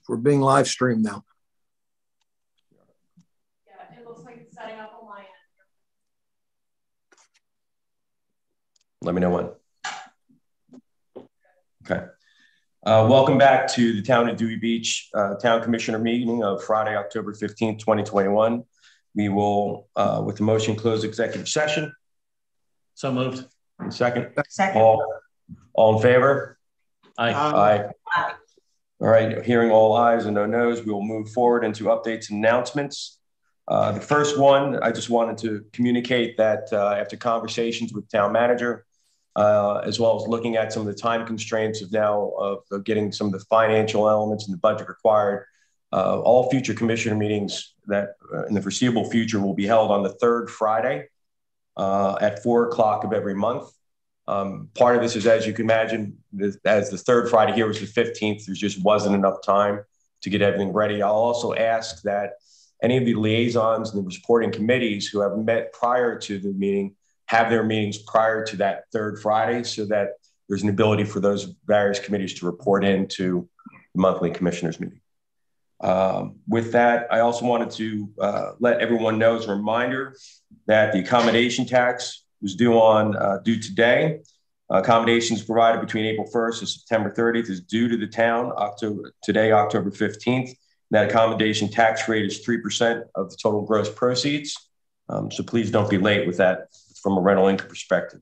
We're being live streamed now. Yeah, it looks like it's setting up on my end. Let me know when. Okay. Welcome back to the Town of Dewey Beach Town Commissioner meeting of Friday, October 15th, 2021. We will, with the motion, close executive session. So moved. Second. Second. All in favor? Aye. Aye. All right, hearing all ayes and no noes, we will move forward into updates and announcements. The first one, I just wanted to communicate that after conversations with town manager, as well as looking at some of the time constraints of getting some of the financial elements and the budget required, all future commissioner meetings that in the foreseeable future will be held on the third Friday at 4 o'clock of every month. Part of this is, as you can imagine, as the third Friday here was the 15th, there just wasn't enough time to get everything ready. I'll also ask that any of the liaisons and the reporting committees who have met prior to the meeting have their meetings prior to that third Friday so that there's an ability for those various committees to report into the monthly commissioners meeting. With that, I also wanted to let everyone know as a reminder that the accommodation tax was due today. Accommodations provided between April 1st and September 30th is due to the town October 15th. That accommodation tax rate is 3% of the total gross proceeds. So please don't be late with that from a rental income perspective.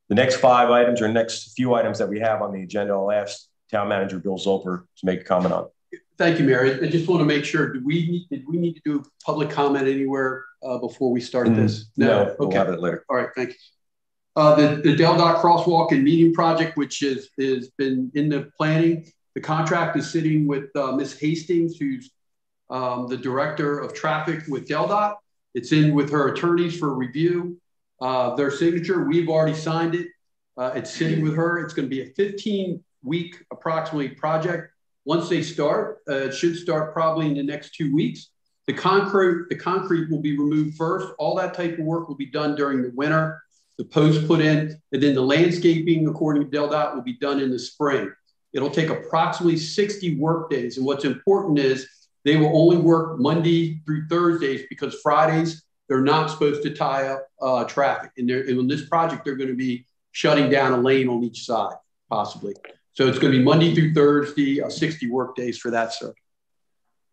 The next 5 items or next few items that we have on the agenda, I'll ask Town Manager Bill Zolper to make a comment on. Thank you, Mary. I just want to make sure, did we need to do public comment anywhere before we start this? No, okay. We'll have it later. All right, thank you. The Del Dot Crosswalk and Medium Project, which has been in the planning, the contract is sitting with Ms. Hastings, who's the Director of Traffic with Del Dot. It's in with her attorneys for review. Their signature, we've already signed it. It's sitting with her. It's going to be a 15-week approximately project. Once they start, it should start probably in the next 2 weeks. The concrete will be removed first. All that type of work will be done during the winter. The posts put in, and then the landscaping, according to Del Dot, will be done in the spring. It'll take approximately 60 work days. And what's important is they will only work Monday through Thursdays because Fridays, they're not supposed to tie up traffic. And in this project, they're going to be shutting down a lane on each side, possibly. So it's going to be Monday through Thursday, 60 work days for that, sir.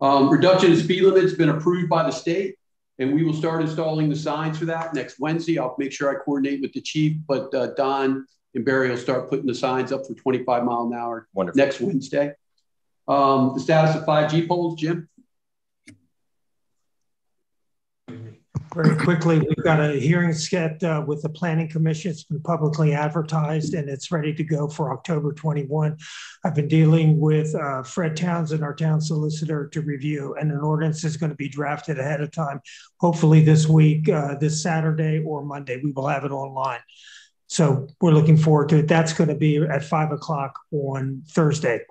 Reduction in speed limit has been approved by the state, and we will start installing the signs for that next Wednesday. I'll make sure I coordinate with the chief, but Don and Barry will start putting the signs up for 25 mile an hour next Wednesday. The status of 5G poles, Jim? Very quickly, we've got a hearing set with the Planning Commission. It's been publicly advertised and it's ready to go for October 21. I've been dealing with Fred Townsend, our town solicitor, to review, and an ordinance is going to be drafted ahead of time. Hopefully this week, this Saturday or Monday, we will have it online. So we're looking forward to it. That's going to be at 5 o'clock on Thursday.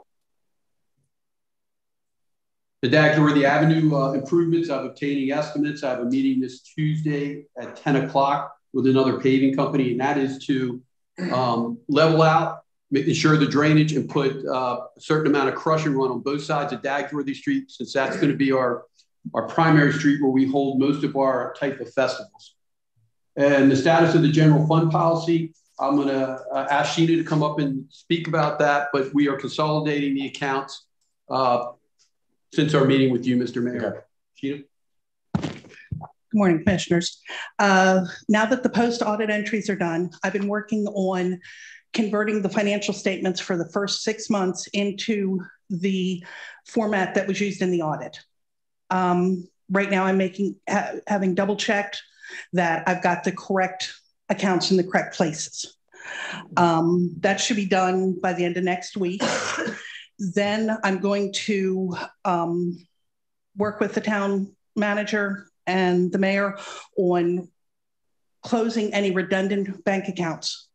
The Dagworthy Avenue improvements, I'm obtaining estimates. I have a meeting this Tuesday at 10 o'clock with another paving company, and that is to level out, making sure the drainage and put a certain amount of crush and run on both sides of Dagworthy Street, since that's going to be our primary street where we hold most of our type of festivals. And the status of the general fund policy, I'm going to ask Sheena to come up and speak about that, but we are consolidating the accounts since our meeting with you, Mr. Mayor. Sheena? Good morning, commissioners. Now that the post-audit entries are done, I've been working on converting the financial statements for the first 6 months into the format that was used in the audit. Right now, I'm having double checked that I've got the correct accounts in the correct places. That should be done by the end of next week. Then I'm going to work with the town manager and the mayor on closing any redundant bank accounts,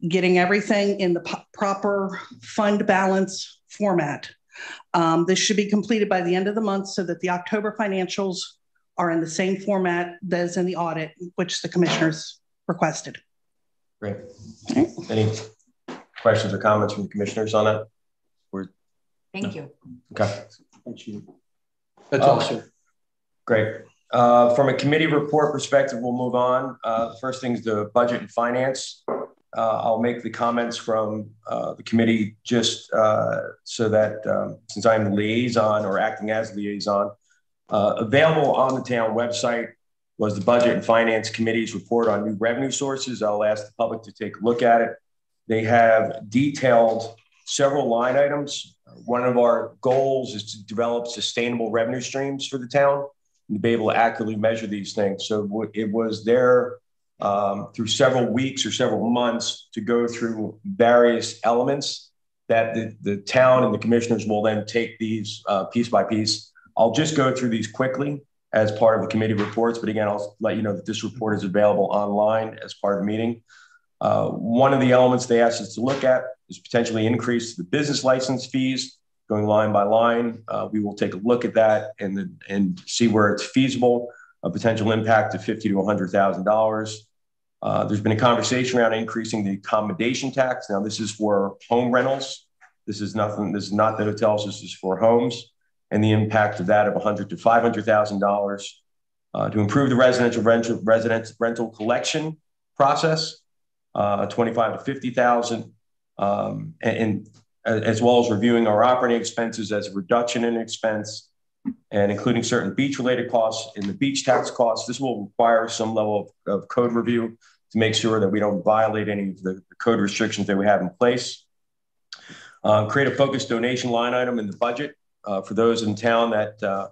getting everything in the proper fund balance format. This should be completed by the end of the month so that the October financials are in the same format as in the audit, which the commissioners requested. Great. Any questions or comments from the commissioners on that? Thank you. Okay. That's all, sir. Great. From a committee report perspective, we'll move on. First thing is the budget and finance. I'll make the comments from the committee just so that since I'm the liaison or acting as liaison, available on the town website was the Budget and Finance Committee's report on new revenue sources. I'll ask the public to take a look at it. They have detailed several line items. One of our goals is to develop sustainable revenue streams for the town and to be able to accurately measure these things. So it was there through several weeks or several months to go through various elements that the town and the commissioners will then take these piece by piece. I'll just go through these quickly as part of the committee reports, but again, I'll let you know that this report is available online as part of the meeting. One of the elements they asked us to look at is potentially increase the business license fees, going line by line. We will take a look at that and see where it's feasible, a potential impact of $50,000 to $100,000. There's been a conversation around increasing the accommodation tax. Now, this is for home rentals. This is not the hotels. This is for homes, and the impact of that of $100,000 to $500,000 to improve the residential rental collection process, $25,000 to $50,000, and as well as reviewing our operating expenses as a reduction in expense, and including certain beach-related costs in the beach tax costs. This will require some level of code review to make sure that we don't violate any of the code restrictions that we have in place. Create a focused donation line item in the budget for those in town that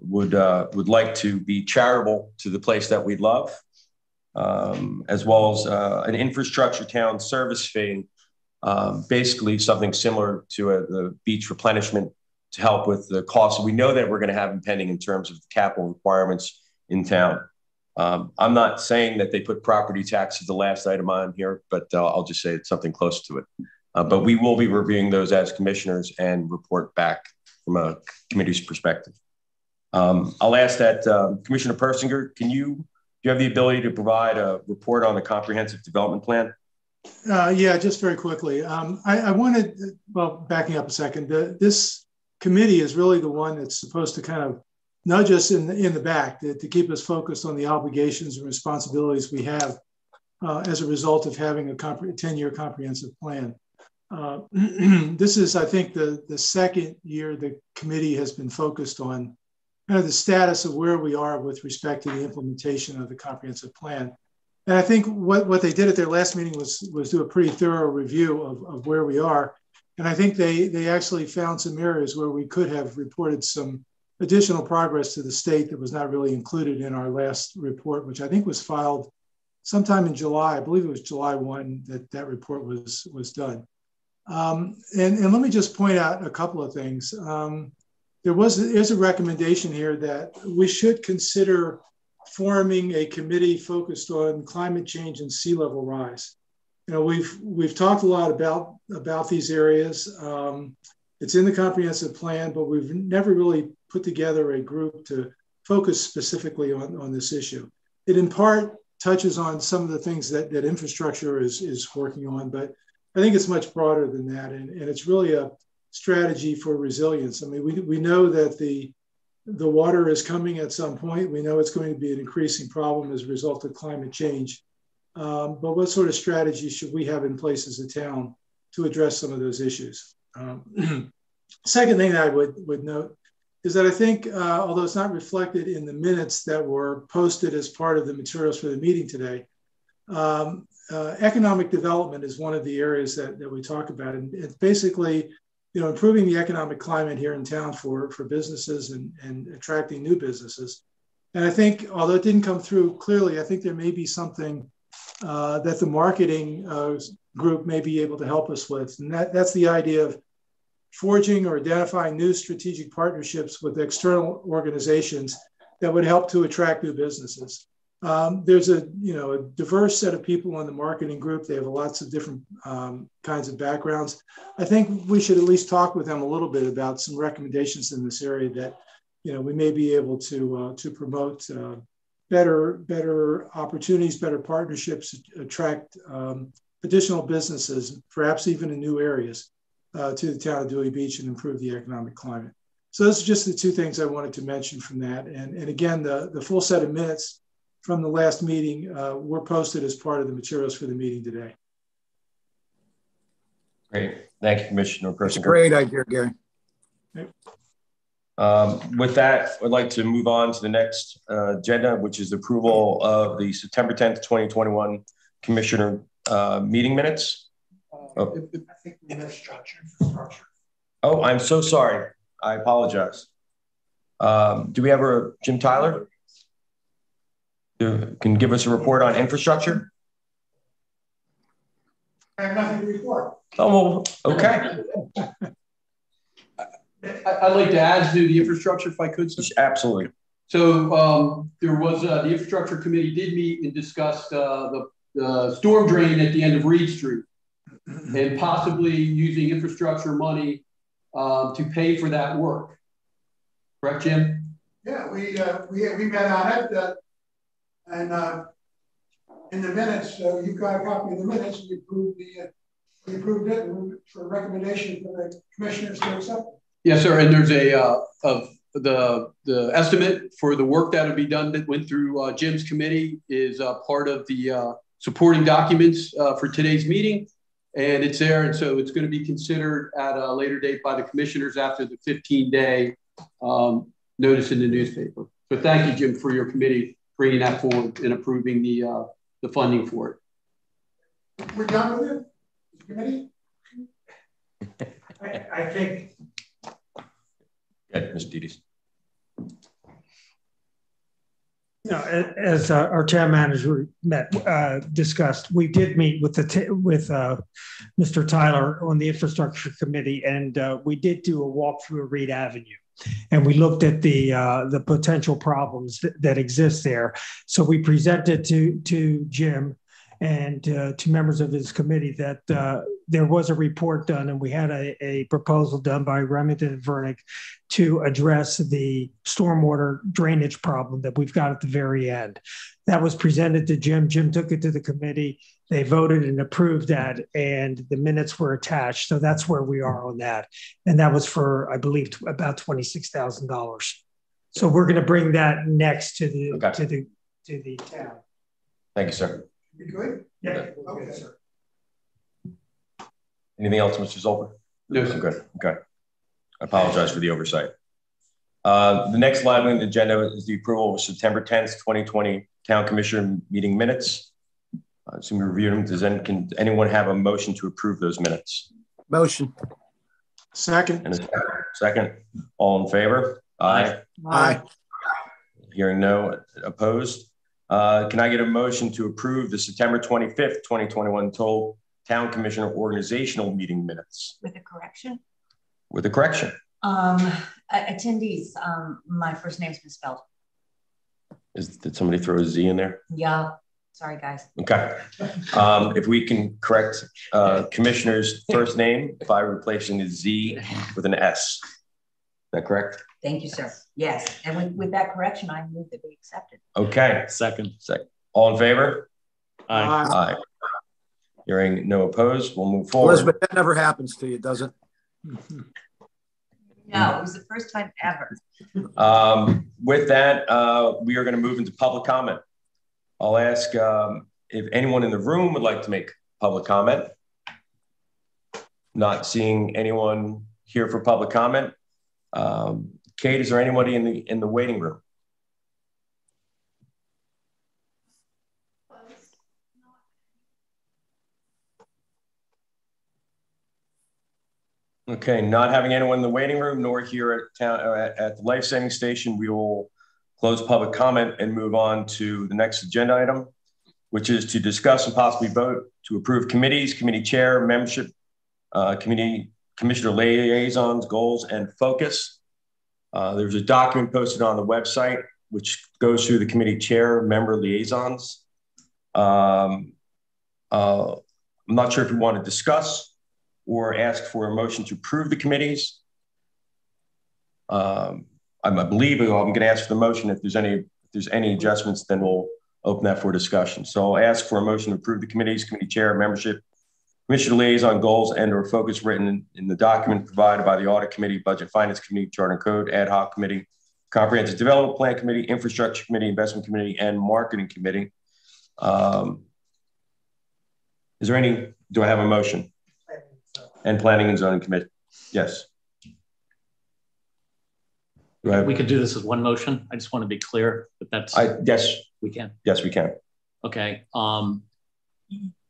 would like to be charitable to the place that we love, as well as an infrastructure town service fee, basically something similar to the beach replenishment to help with the costs we know that we're going to have impending in terms of the capital requirements in town. I'm not saying that they put property tax as the last item on here, but I'll just say it's something close to it. But we will be reviewing those as commissioners and report back from a committee's perspective. I'll ask that Commissioner Persinger, do you have the ability to provide a report on the comprehensive development plan? Yeah, just very quickly. I wanted, well, backing up a second, this committee is really the one that's supposed to kind of nudge us in the back to keep us focused on the obligations and responsibilities we have as a result of having a 10-year comprehensive plan. This is, I think, the second year the committee has been focused on kind of the status of where we are with respect to the implementation of the comprehensive plan. And I think what they did at their last meeting was do a pretty thorough review of where we are. And I think they actually found some areas where we could have reported some additional progress to the state that was not really included in our last report, which I think was filed sometime in July. I believe it was July 1 that report was done. And let me just point out a couple of things. There's a recommendation here that we should consider forming a committee focused on climate change and sea level rise. You know, we've talked a lot about these areas. It's in the comprehensive plan, but we've never really put together a group to focus specifically on this issue. It in part touches on some of the things that infrastructure is working on, but I think it's much broader than that. And it's really a strategy for resilience. I mean, we know that the water is coming at some point. We know it's going to be an increasing problem as a result of climate change. But what sort of strategy should we have in place as a town to address some of those issues? Second thing that I would note is that I think, although it's not reflected in the minutes that were posted as part of the materials for the meeting today, economic development is one of the areas that we talk about. And it's basically, you know, improving the economic climate here in town for businesses and attracting new businesses. And I think, although it didn't come through clearly, I think there may be something that the marketing group may be able to help us with. And that's the idea of forging or identifying new strategic partnerships with external organizations that would help to attract new businesses. There's a diverse set of people on the marketing group. They have lots of different kinds of backgrounds. I think we should at least talk with them a little bit about some recommendations in this area that, you know, we may be able to promote better opportunities, better partnerships, attract additional businesses, perhaps even in new areas. to the town of Dewey Beach and improve the economic climate. So those are just the two things I wanted to mention from that. And again, the full set of minutes from the last meeting were posted as part of the materials for the meeting today. Great. Thank you, Commissioner Persinger. That's a great idea, Gary. With that, I'd like to move on to the next agenda, which is the approval of the September 10th, 2021 Commissioner meeting minutes. I think infrastructure. Oh, I'm so sorry. I apologize. Do we have a Jim Tyler? Can give us a report on infrastructure? I have nothing to report. Oh, well, okay. I'd like to add to the infrastructure if I could. Sir. Absolutely. So there was the infrastructure committee did meet and discuss the storm drain at the end of Reed Street and possibly using infrastructure money to pay for that work. Correct, Jim? Yeah, we met on it and in the minutes, you've got a copy of the minutes. We approved it for recommendation for the commissioners to accept it. Yes, sir. And there's the estimate for the work that would be done that went through Jim's committee is part of the supporting documents for today's meeting. And it's there. And so it's going to be considered at a later date by the commissioners after the 15-day notice in the newspaper. So thank you, Jim, for your committee bringing that forward and approving the funding for it. We're done with it, committee? I think. Yeah, Mr. Dedes. You know, as our town manager discussed, we did meet with Mr. Tyler on the infrastructure committee, and we did do a walkthrough of Reed Avenue, and we looked at the potential problems that exist there. So we presented to Jim and to members of his committee that there was a report done, and we had a proposal done by Remington and Vernick to address the stormwater drainage problem that we've got at the very end. That was presented to Jim. Jim took it to the committee. They voted and approved that, and the minutes were attached. So that's where we are on that. And that was for, I believe, about $26,000. So we're going to bring that next to the to the town. Thank you, sir. You good? Yeah. Okay, sir. Anything else, Mr. Zolper? No, sir. Good. Okay. I apologize for the oversight. The next line on the agenda is the approval of September 10th, 2020 Town Commissioner meeting minutes. So we reviewed them. Can anyone have a motion to approve those minutes? Motion. Second. And a second. All in favor? Aye. Aye. Hearing no opposed. Can I get a motion to approve the September 25th, 2021 Town Commissioner organizational meeting minutes? With a correction? With a correction. Attendees, my first name's misspelled. Did somebody throw a Z in there? Yeah, sorry guys. Okay. If we can correct Commissioner's first name by replacing the Z with an S. Is that correct? Thank you, sir. Yes, and with that correction, I move that we accept it. Okay. Second. All in favor? Aye. Aye. Hearing no opposed, we'll move forward. Elizabeth, that never happens to you, does it? No, it was the first time ever. With that, we are going to move into public comment. I'll ask if anyone in the room would like to make public comment. Not seeing anyone here for public comment. Kate, is there anybody in the waiting room? Okay, not having anyone in the waiting room, nor here at the life saving station, we will close public comment and move on to the next agenda item, which is to discuss and possibly vote to approve committees, committee chair, membership, commissioner liaisons, goals, and focus. There's a document posted on the website, which goes through the committee chair, member liaisons. I'm not sure if we want to discuss or ask for a motion to approve the committees. I believe I'm going to ask for the motion. If there's any adjustments, then we'll open that for discussion. So I'll ask for a motion to approve the committees, committee chair, membership, Commissioner liaison goals and or focus written in the document provided by the Audit Committee, Budget Finance Committee, Charter and Code, Ad Hoc Committee, Comprehensive Development Plan Committee, Infrastructure Committee, Investment Committee, and Marketing Committee. Is there any, do I have a motion? And Planning and Zoning Committee. Yes. We could do this as one motion. I just want to be clear that that's. Yes. We can. Yes, we can. Okay.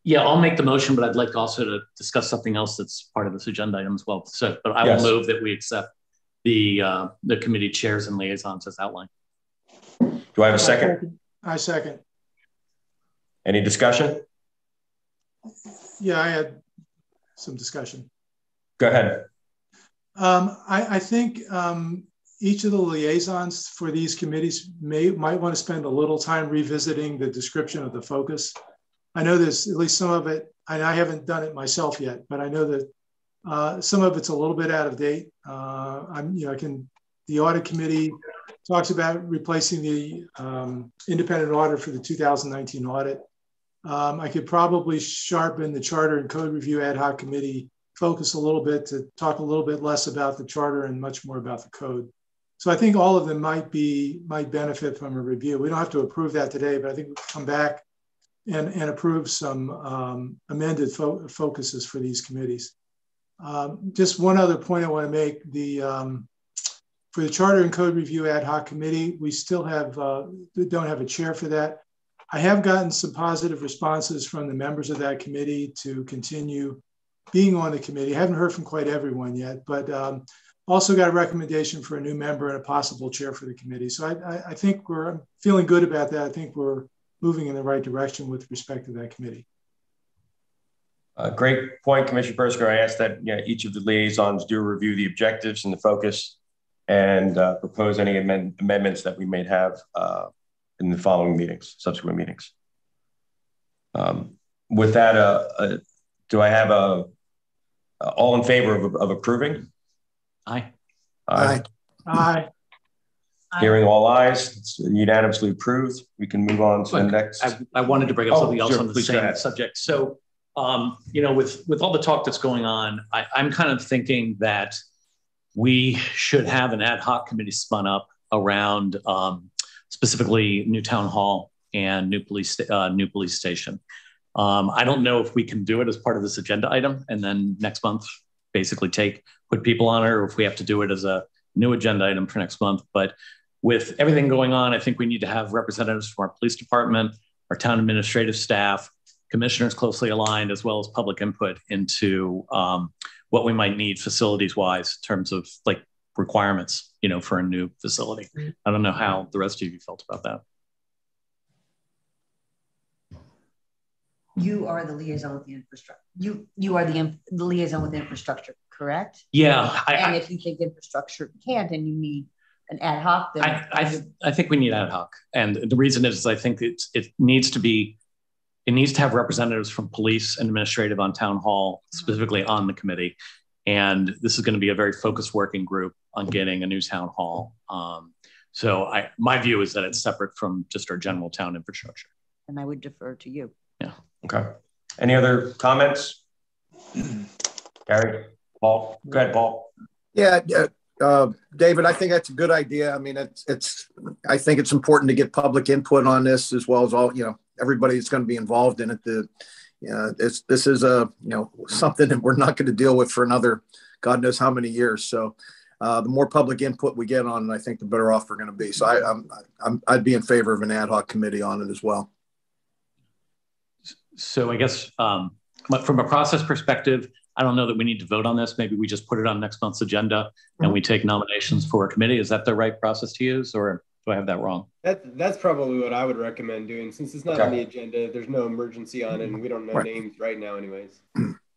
Yeah, I'll make the motion, but I'd like also to discuss something else that's part of this agenda item as well. So, but I will move that we accept the committee chairs and liaisons as outlined. Do I have a second? I second. Any discussion? Yeah, I had some discussion. Go ahead. I think each of the liaisons for these committees might want to spend a little time revisiting the description of the focus. I know there's at least some of it, and I haven't done it myself yet, but I know that some of it's a little bit out of date. The audit committee talks about replacing the independent auditor for the 2019 audit. I could probably sharpen the Charter and Code Review Ad Hoc Committee focus a little bit to talk a little bit less about the charter and much more about the code. So I think all of them might benefit from a review. We don't have to approve that today, but I think we'll come back and approve some amended focuses for these committees. Just one other point I want to make: for the Charter and Code Review Ad Hoc Committee, we still don't have a chair for that. I have gotten some positive responses from the members of that committee to continue being on the committee. I haven't heard from quite everyone yet, but also got a recommendation for a new member and a possible chair for the committee. So I think I'm feeling good about that. I think we're moving in the right direction with respect to that committee. Great point, Commissioner Persker. I asked that each of the liaisons do review the objectives and the focus and propose any amendments that we may have in the following meetings, subsequent meetings. With that, do I have all in favor of approving? Aye. Aye. Aye. Hearing all ayes, it's unanimously approved. We can move on to the next. I wanted to bring up something else on the please same subject. So, with all the talk that's going on, I'm kind of thinking that we should have an ad hoc committee spun up around specifically new town hall and new police station. I don't know if we can do it as part of this agenda item and then next month basically put people on it, or if we have to do it as a new agenda item for next month. But with everything going on, I think we need to have representatives from our police department, our town administrative staff, commissioners closely aligned, as well as public input into what we might need facilities wise in terms of like requirements, for a new facility. I don't know how the rest of you felt about that. You are the liaison with the infrastructure. You are the liaison with infrastructure, correct? Yeah. And if you think infrastructure can't and you need an ad hoc, then I think we need ad hoc. And the reason is I think it needs to have representatives from police and administrative on town hall, specifically on the committee. And this is going to be a very focused working group on getting a new town hall. So my view is that it's separate from just our general town infrastructure. And I would defer to you. Yeah. Okay. Any other comments? Gary, Paul, go ahead, Paul. Yeah, David, I think that's a good idea. I mean, I think it's important to get public input on this, as well as all, everybody that's going to be involved in it. This is something that we're not going to deal with for another God knows how many years. So the more public input we get on it, I think the better off we're going to be. So I'd be in favor of an ad hoc committee on it as well. So I guess from a process perspective, I don't know that we need to vote on this. Maybe we just put it on next month's agenda and we take nominations for a committee. Is that the right process to use, or do I have that wrong? That's probably what I would recommend doing, since it's not on the agenda. There's no emergency on it, and we don't know names right now anyways.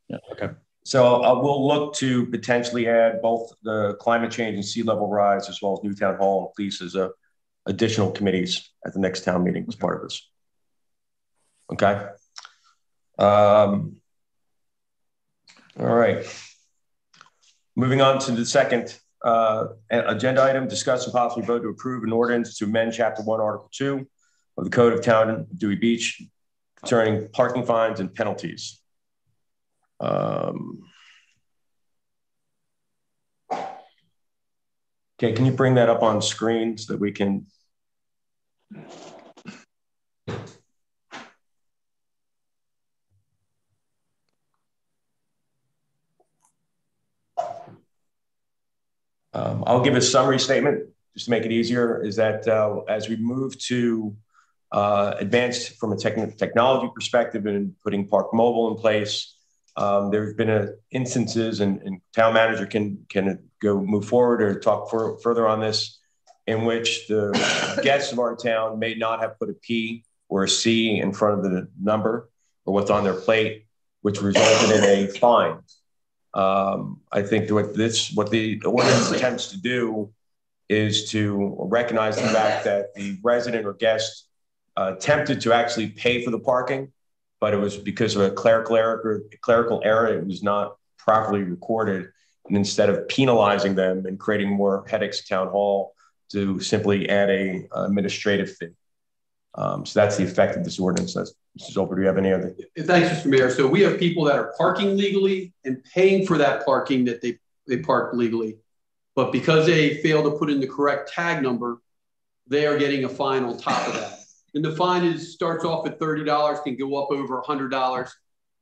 Yeah. Okay. So we'll look to potentially add both the climate change and sea level rise, as well as new town hall and police as additional committees at the next town meeting as part of this. Okay. All right. Moving on to the second agenda item: discuss and possibly vote to approve an ordinance to amend Chapter 1, Article 2 of the Code of Town of Dewey Beach concerning parking fines and penalties. Okay, can you bring that up on screen so that we can? I'll give a summary statement just to make it easier, is that as we move to advanced from a technology perspective and putting Park Mobile in place, there's been instances, and town manager can go move forward or talk further on this, in which the guests of our town may not have put a P or a C in front of the number or what's on their plate, which resulted in a fine. I think what the ordinance attempts to do is to recognize the fact that the resident or guest attempted to actually pay for the parking, but it was because of a clerical error. It was not properly recorded. And instead of penalizing them and creating more headaches at town hall, to simply add a administrative fee. So that's the effect of this ordinance. Mr. Zolper, do you have any other? Thanks, Mr. Mayor. So we have people that are parking legally and paying for that parking that they park legally, but because they fail to put in the correct tag number, they are getting a fine on top of that. And the fine starts off at $30, can go up over $100.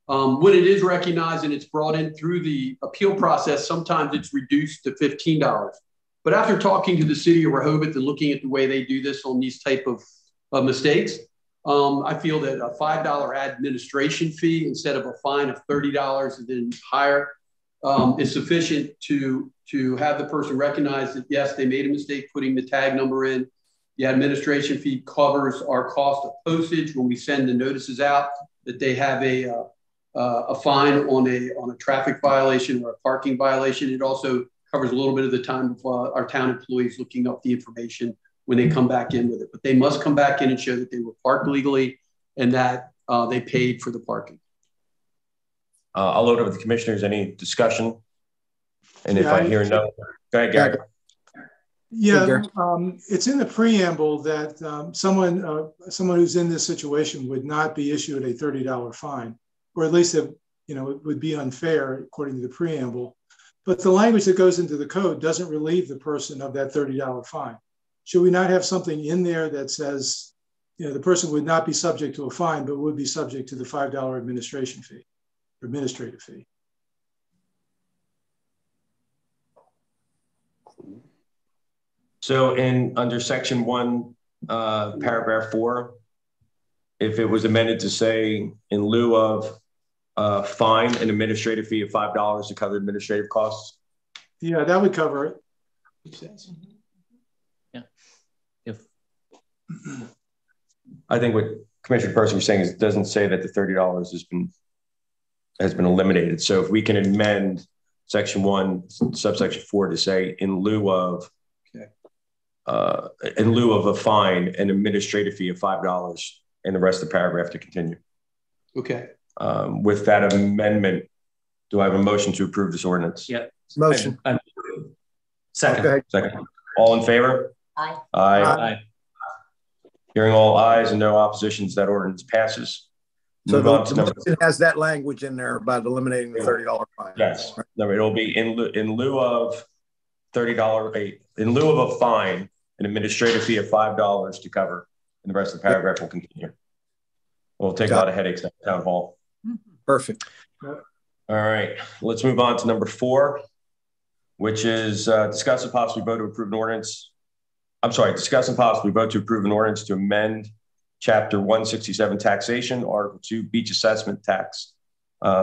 When it is recognized and it's brought in through the appeal process, sometimes it's reduced to $15. But after talking to the city of Rehoboth and looking at the way they do this on these type of mistakes, I feel that a $5 administration fee instead of a fine of $30 and then higher is sufficient to have the person recognize that, yes, they made a mistake putting the tag number in. The administration fee covers our cost of postage when we send the notices out, that they have a fine on a traffic violation or a parking violation. It also covers a little bit of the time of our town employees looking up the information when they come back in with it. But they must come back in and show that they were parked legally and that they paid for the parking. I'll load over the commissioners. Any discussion? And if I hear no, go ahead, Gary. Yeah, it's in the preamble that someone who's in this situation would not be issued a $30 fine, or at least it would be unfair according to the preamble. But the language that goes into the code doesn't relieve the person of that $30 fine. Should we not have something in there that says, the person would not be subject to a fine, but would be subject to the $5 administrative fee? So under section 1, paragraph 4, if it was amended to say in lieu of fine, an administrative fee of $5 to cover administrative costs. Yeah, that would cover it. Yeah. If I think what Commissioner Percy was saying is it doesn't say that the $30 has been eliminated. So if we can amend section 1, subsection 4 to say in lieu of a fine, an administrative fee of $5, and the rest of the paragraph to continue. Okay. With that amendment, do I have a motion to approve this ordinance? Yeah. Motion. Second. Okay. Second. All in favor? Aye. Aye. Aye. Hearing all ayes and no oppositions, that ordinance passes. So the motion has that language in there about eliminating the $30 fine. Yes. No, it'll be in lieu of $30, in lieu of a fine, an administrative fee of $5 to cover, and the rest of the paragraph will continue. We'll take a lot of headaches at town hall. Perfect. All right, let's move on to number 4, which is discuss and possibly vote to approve an ordinance. Discuss and possibly vote to approve an ordinance to amend Chapter 167 Taxation, Article 2 Beach Assessment Tax,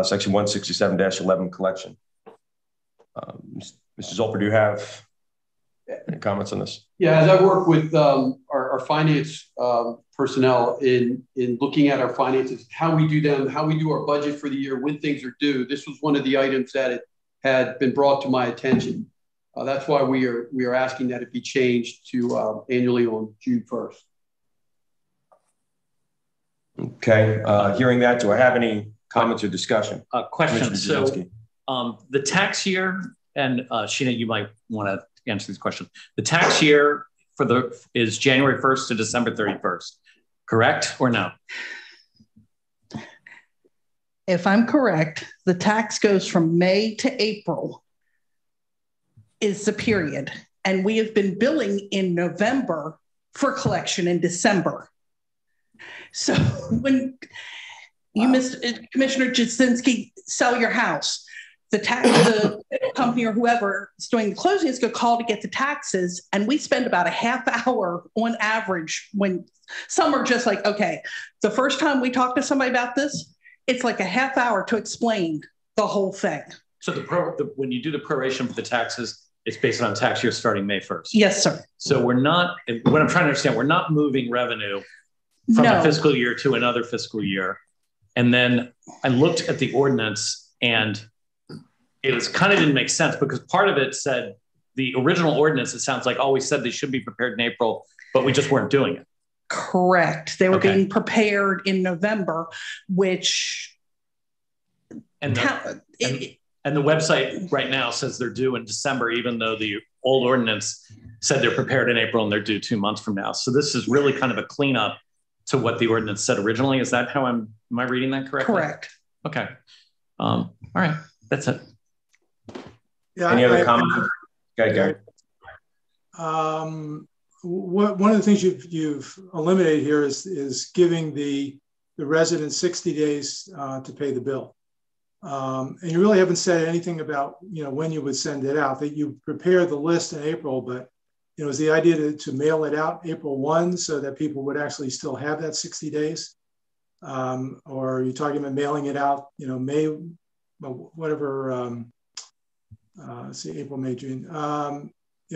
Section 167-11 Collection. Mr. Zolper, do you have any comments on this? Yeah, as I work with our finance personnel in looking at our finances, how we do them, how we do our budget for the year, when things are due, this was one of the items that had been brought to my attention. That's why we are asking that it be changed to annually on June 1st. Okay, hearing that, do I have any comments or discussion? Question. So the tax year, and Sheena, you might want to answer this question. The tax year is January 1st to December 31st, correct or no? if I'm correct, the tax goes from May to April is the period. And we have been billing in November for collection in December. So when you, Commissioner Jasinski, sell your house, the company or whoever is doing the closing is going to call to get the taxes. And we spend about a half hour on average when some are just like, okay, the first time we talk to somebody about this, it's like a half hour to explain the whole thing. So when you do the proration for the taxes, it's based on tax year starting May 1st. Yes, sir. So we're not, what I'm trying to understand, we're not moving revenue from a fiscal year to another fiscal year. And then I looked at the ordinance and it was kind of didn't make sense because part of it said the original ordinance, it sounds like always said they should be prepared in April, but we just weren't doing it. Correct. They were being prepared in November, which and the website right now says they're due in December, even though the old ordinance said they're prepared in April and they're due 2 months from now. So this is really kind of a cleanup to what the ordinance said originally. Is that how am I reading that correctly? Correct. Okay. All right. That's it. Yeah, any other comments? Okay, Gary. One of the things you've eliminated here is giving the residents 60 days to pay the bill. And you really haven't said anything about, when you would send it out, that you prepare the list in April, but, is the idea to mail it out April 1 so that people would actually still have that 60 days? Or are you talking about mailing it out, May, whatever, let's see, April, May, June,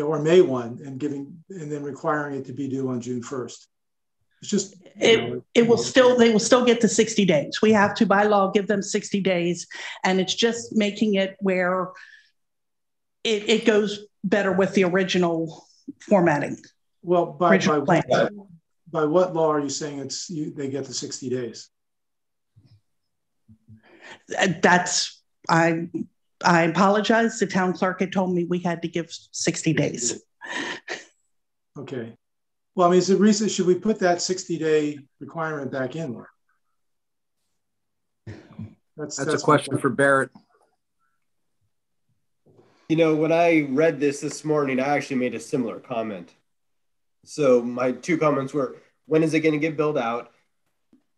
or May 1 and then requiring it to be due on June 1st? It's just, they will still get the 60 days. We have to, by law, give them 60 days. And it's just making it where it goes better with the original formatting. Well, by what law are you saying they get the 60 days? I apologize. The town clerk had told me we had to give 60 days. Okay. Well, I mean, is the reason, should we put that 60-day requirement back in there? That's a question for Barrett. When I read this morning, I actually made a similar comment. So my two comments were, when is it going to get billed out?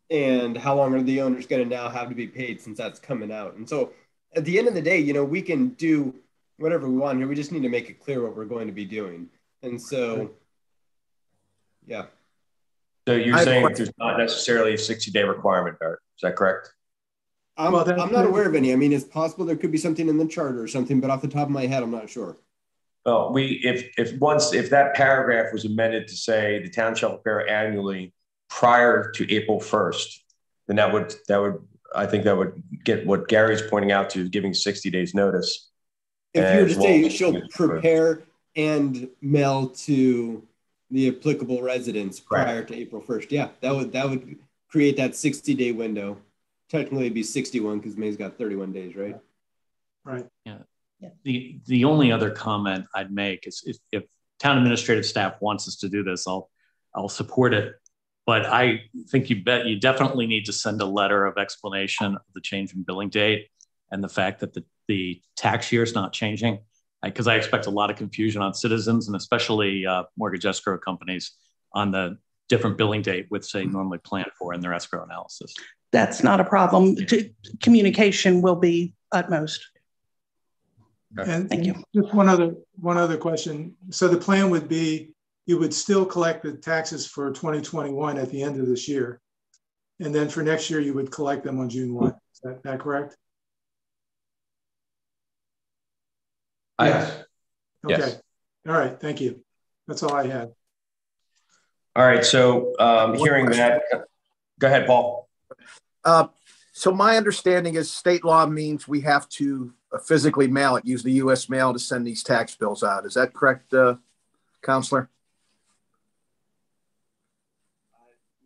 And how long are the owners going to now have to be paid since that's coming out? And so at the end of the day, we can do whatever we want here. We just need to make it clear what we're going to be doing. And so, yeah. So you're saying there's not necessarily a 60-day requirement, Barrett. Is that correct? I'm not aware of any. I mean, it's possible there could be something in the charter or something, but off the top of my head, I'm not sure. Well, if that paragraph was amended to say the town shall prepare annually prior to April 1st, then I think that would get what Gary's pointing out to, giving 60 days notice. If you were to say she'll prepare and mail to the applicable residents prior to April 1st, yeah, that would create that 60-day window. Technically it'd be 61 because May's got 31 days, right? Right. Yeah. The only other comment I'd make is if town administrative staff wants us to do this, I'll support it. But I think you definitely need to send a letter of explanation of the change in billing date and the fact that the tax year is not changing, because I expect a lot of confusion on citizens and especially mortgage escrow companies on the different billing date which they normally plan for in their escrow analysis. That's not a problem. Communication will be utmost. Okay. And thank you. Just one other question. So the plan would be you would still collect the taxes for 2021 at the end of this year. And then for next year, you would collect them on June 1. Is that correct? Yes. Okay. Yes. All right. Thank you. That's all I had. All right. So hearing that, go ahead, Paul. So my understanding is state law means we have to physically mail it, use the U.S. mail to send these tax bills out. Is that correct, Counselor?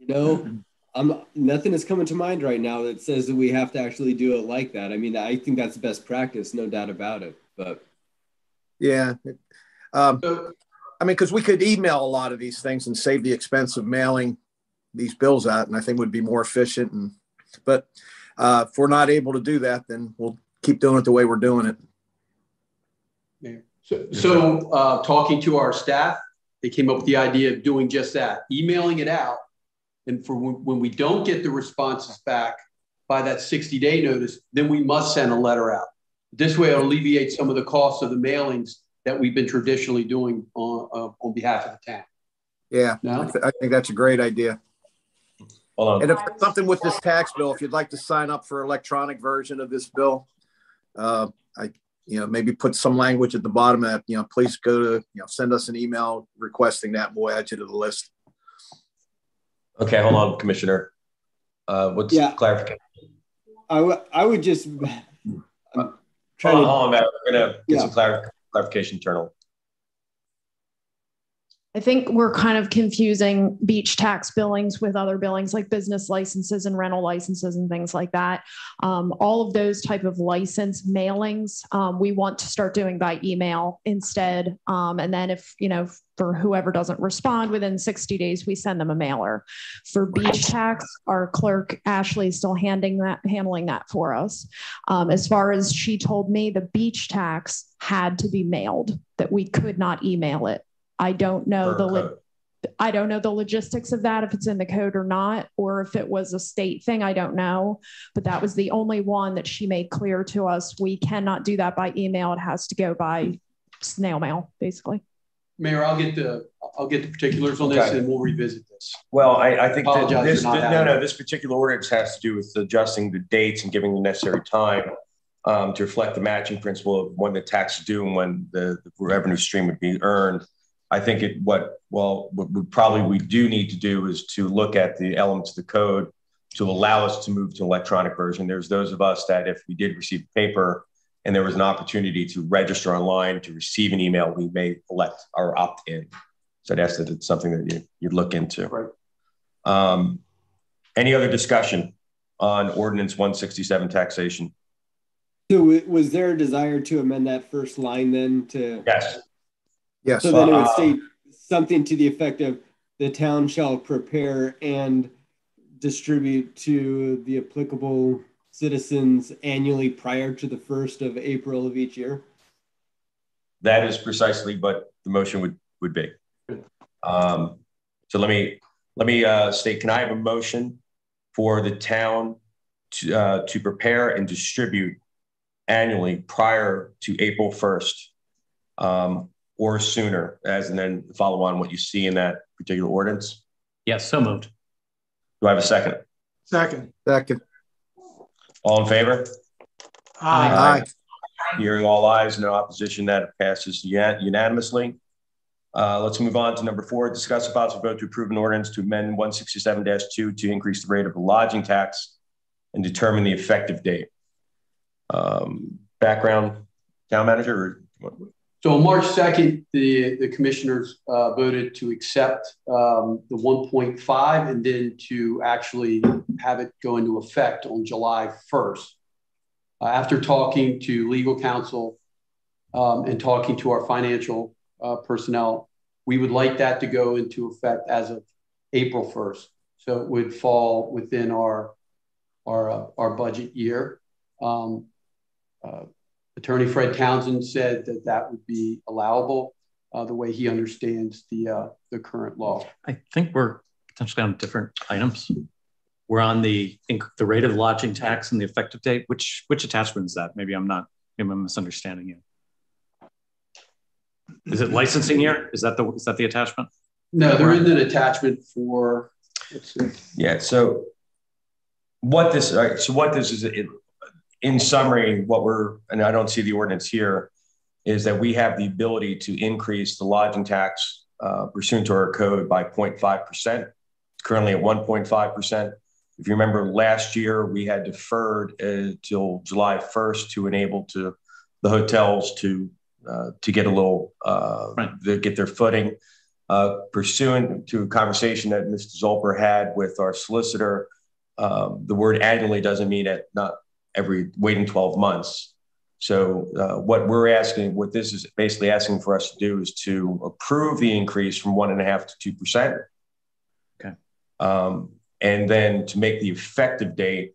Nothing is coming to mind right now that says that we have to actually do it like that. I mean, I think that's best practice, no doubt about it. But yeah, I mean, because we could email a lot of these things and save the expense of mailing these bills out, and I think would be more efficient. But If we're not able to do that, then we'll keep doing it the way we're doing it. So talking to our staff, they came up with the idea of doing just that, emailing it out. And for when we don't get the responses back by that 60-day notice, then we must send a letter out. This way it'll alleviate some of the costs of the mailings that we've been traditionally doing on behalf of the town. Yeah, no? I think that's a great idea. Hold on. And if there's something with this tax bill, if you'd like to sign up for electronic version of this bill, maybe put some language at the bottom that, please go to, send us an email requesting that, and we'll add you to the list. Okay, hold on, Commissioner. What's clarification? I would just hold on, Matt. We're gonna get some clarification internal. I think we're kind of confusing beach tax billings with other billings like business licenses and rental licenses and things like that. All of those type of license mailings, we want to start doing by email instead. And then if, for whoever doesn't respond within 60 days, we send them a mailer. For beach tax, our clerk, Ashley, is still handling that for us. As far as she told me, the beach tax had to be mailed, that we could not email it. I don't know the logistics of that, if it's in the code or not, or if it was a state thing, I don't know. But that was the only one that she made clear to us. We cannot do that by email. It has to go by snail mail, basically. Mayor, I'll get the particulars on this and we'll revisit this. Well, I think that this particular ordinance has to do with adjusting the dates and giving the necessary time to reflect the matching principle of when the tax is due and when the revenue stream would be earned. I think what we do need to do is to look at the elements of the code to allow us to move to electronic version. There's those of us that if we did receive paper and there was an opportunity to register online to receive an email, we may elect or opt in. So I'd ask that it's something that you'd look into. Right. Any other discussion on Ordinance 167 taxation? So was there a desire to amend that first line then to? Yes. Yes. So then it would state something to the effect of the town shall prepare and distribute to the applicable citizens annually prior to the 1st of April of each year. That is precisely what the motion would be. So let me state, can I have a motion for the town to prepare and distribute annually prior to April 1st? Or sooner, and then follow on what you see in that particular ordinance? Yes, so moved. Do I have a second? Second. All in favor? Aye. Hearing all ayes, no opposition, that passes unanimously. Let's move on to number 4, discuss a possible vote to approve an ordinance to amend 167-2 to increase the rate of the lodging tax and determine the effective date. Background, town manager? So on March 2nd, the commissioners voted to accept the 1.5 and then to actually have it go into effect on July 1st. After talking to legal counsel and talking to our financial personnel, we would like that to go into effect as of April 1st. So it would fall within our budget year. Attorney Fred Townsend said that would be allowable the way he understands the current law. I think we're potentially on different items. We're on the rate of lodging tax and the effective date. Which attachment is that? Maybe I'm misunderstanding you. Is it licensing year? Is that the attachment? No, there isn't an attachment for. Let's see. Yeah. So what this is. In summary, and I don't see the ordinance here, is that we have the ability to increase the lodging tax pursuant to our code by 0.5%. It's currently at 1.5%. If you remember last year, we had deferred till July 1st to enable the hotels to get a little, to get their footing. Pursuant to a conversation that Mr. Zolper had with our solicitor, the word annually doesn't mean not waiting 12 months. So what this is basically asking for us to do is to approve the increase from 1.5% to 2%. Okay. And then to make the effective date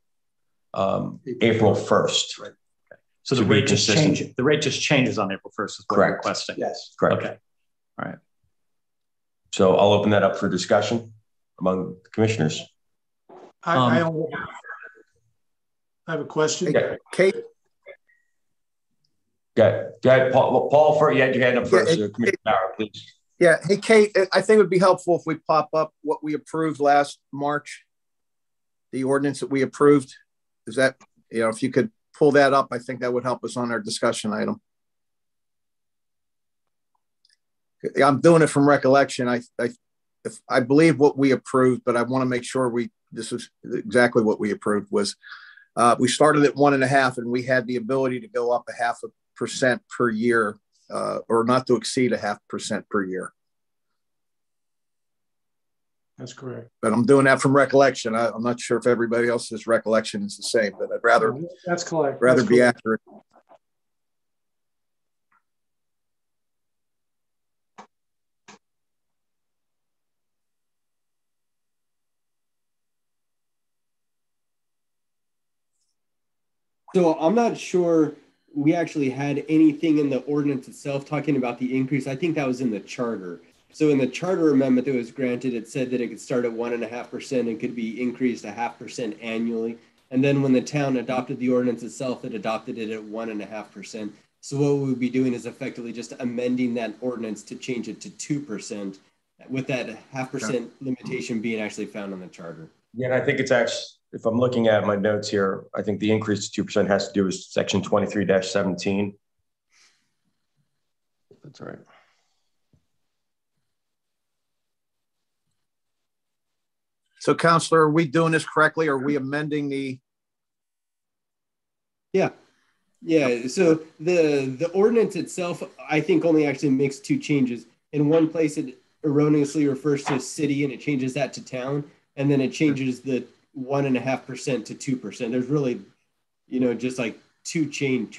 April 1st. Right. So the rate just changes. The rate just changes on April 1st. Is what you're requesting. Yes. Correct. Okay. All right. So I'll open that up for discussion among the commissioners. I have a question. Hey, Kate. Go ahead, Paul. Paul, you had your hand up first. Commissioner Bauer, please. Yeah. Hey, Kate, I think it would be helpful if we pop up what we approved last March, the ordinance that we approved. Is that, if you could pull that up, I think that would help us on our discussion item. I'm doing it from recollection. I believe what we approved, but I want to make sure this is exactly what we approved was we started at 1.5% and we had the ability to go up 0.5% per year, or not to exceed 0.5% per year. That's correct. But I'm doing that from recollection. I'm not sure if everybody else's recollection is the same, but I'd rather that's correct. Rather be accurate. So I'm not sure we actually had anything in the ordinance itself talking about the increase. I think that was in the charter. So in the charter amendment that was granted, it said that it could start at 1.5% and could be increased 0.5% annually. And then when the town adopted the ordinance itself, it adopted it at 1.5%. So what we would be doing is effectively just amending that ordinance to change it to 2%, with that 0.5% limitation being actually found on the charter. Yeah, and I think it's actually, if I'm looking at my notes here, I think the increase to 2% has to do with section 23-17. That's all right. So, Counselor, are we doing this correctly? Are we amending the? Yeah. So the ordinance itself, I think, only actually makes 2 changes. In one place, it erroneously refers to city, and it changes that to town, and then it changes the 1.5% to 2%. There's really, just like 2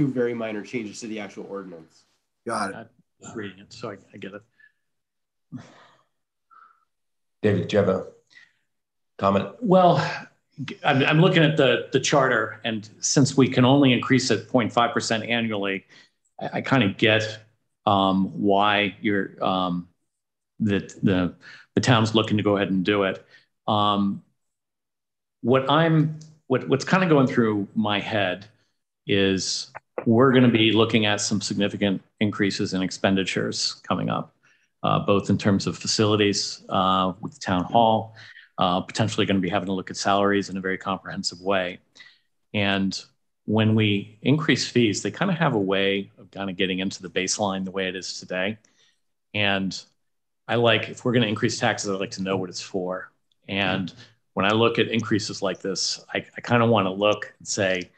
very minor changes to the actual ordinance. Got it. I'm just reading it, so I get it. David, do you have a comment? Well, I'm looking at the charter, and since we can only increase it 0.5% annually, I kind of get why you're the town's looking to go ahead and do it. What's kind of going through my head is we're going to be looking at some significant increases in expenditures coming up, both in terms of facilities with the town hall. Potentially going to be having to look at salaries in a very comprehensive way. And when we increase fees, they kind of have a way of kind of getting into the baseline the way it is today. And if we're going to increase taxes, I'd like to know what it's for. And when I look at increases like this, I kind of want to look and say,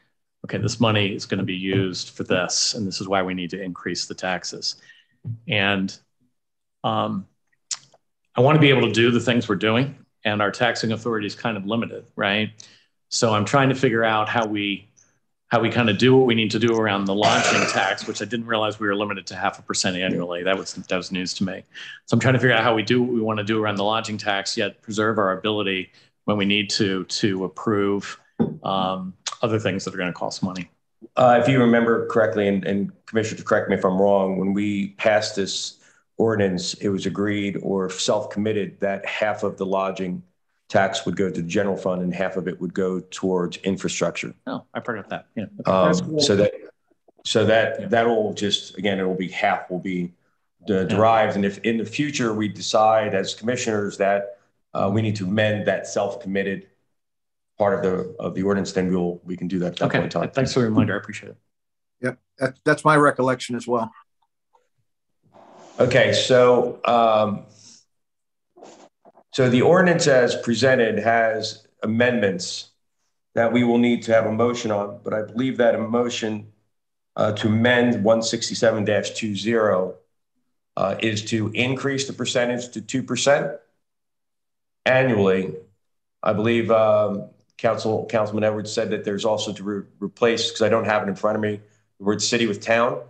okay, this money is going to be used for this, and this is why we need to increase the taxes. And I want to be able to do the things we're doing. And our taxing authority is kind of limited, right? So I'm trying to figure out how we kind of do what we need to do around the lodging tax, which I didn't realize we were limited to 0.5% annually. That was news to me. So I'm trying to figure out how we do what we want to do around the lodging tax, yet preserve our ability when we need to approve other things that are going to cost money. If you remember correctly, and Commissioner, correct me if I'm wrong, when we passed this ordinance, it was agreed or self-committed that half of the lodging tax would go to the general fund and half of it would go towards infrastructure. Oh, I forgot that. Yeah. Okay. So that will just, again, it will be half will be derived. And if in the future we decide as commissioners that we need to amend that self-committed part of the ordinance, then we can do that at that point in time. Thanks for the reminder. I appreciate it. Yep. That's my recollection as well. Okay, so the ordinance as presented has amendments that we will need to have a motion on, but I believe that a motion to amend 167-20 is to increase the percentage to 2% annually. I believe Councilman Edwards said that there's also to replace, because I don't have it in front of me, the word city with town.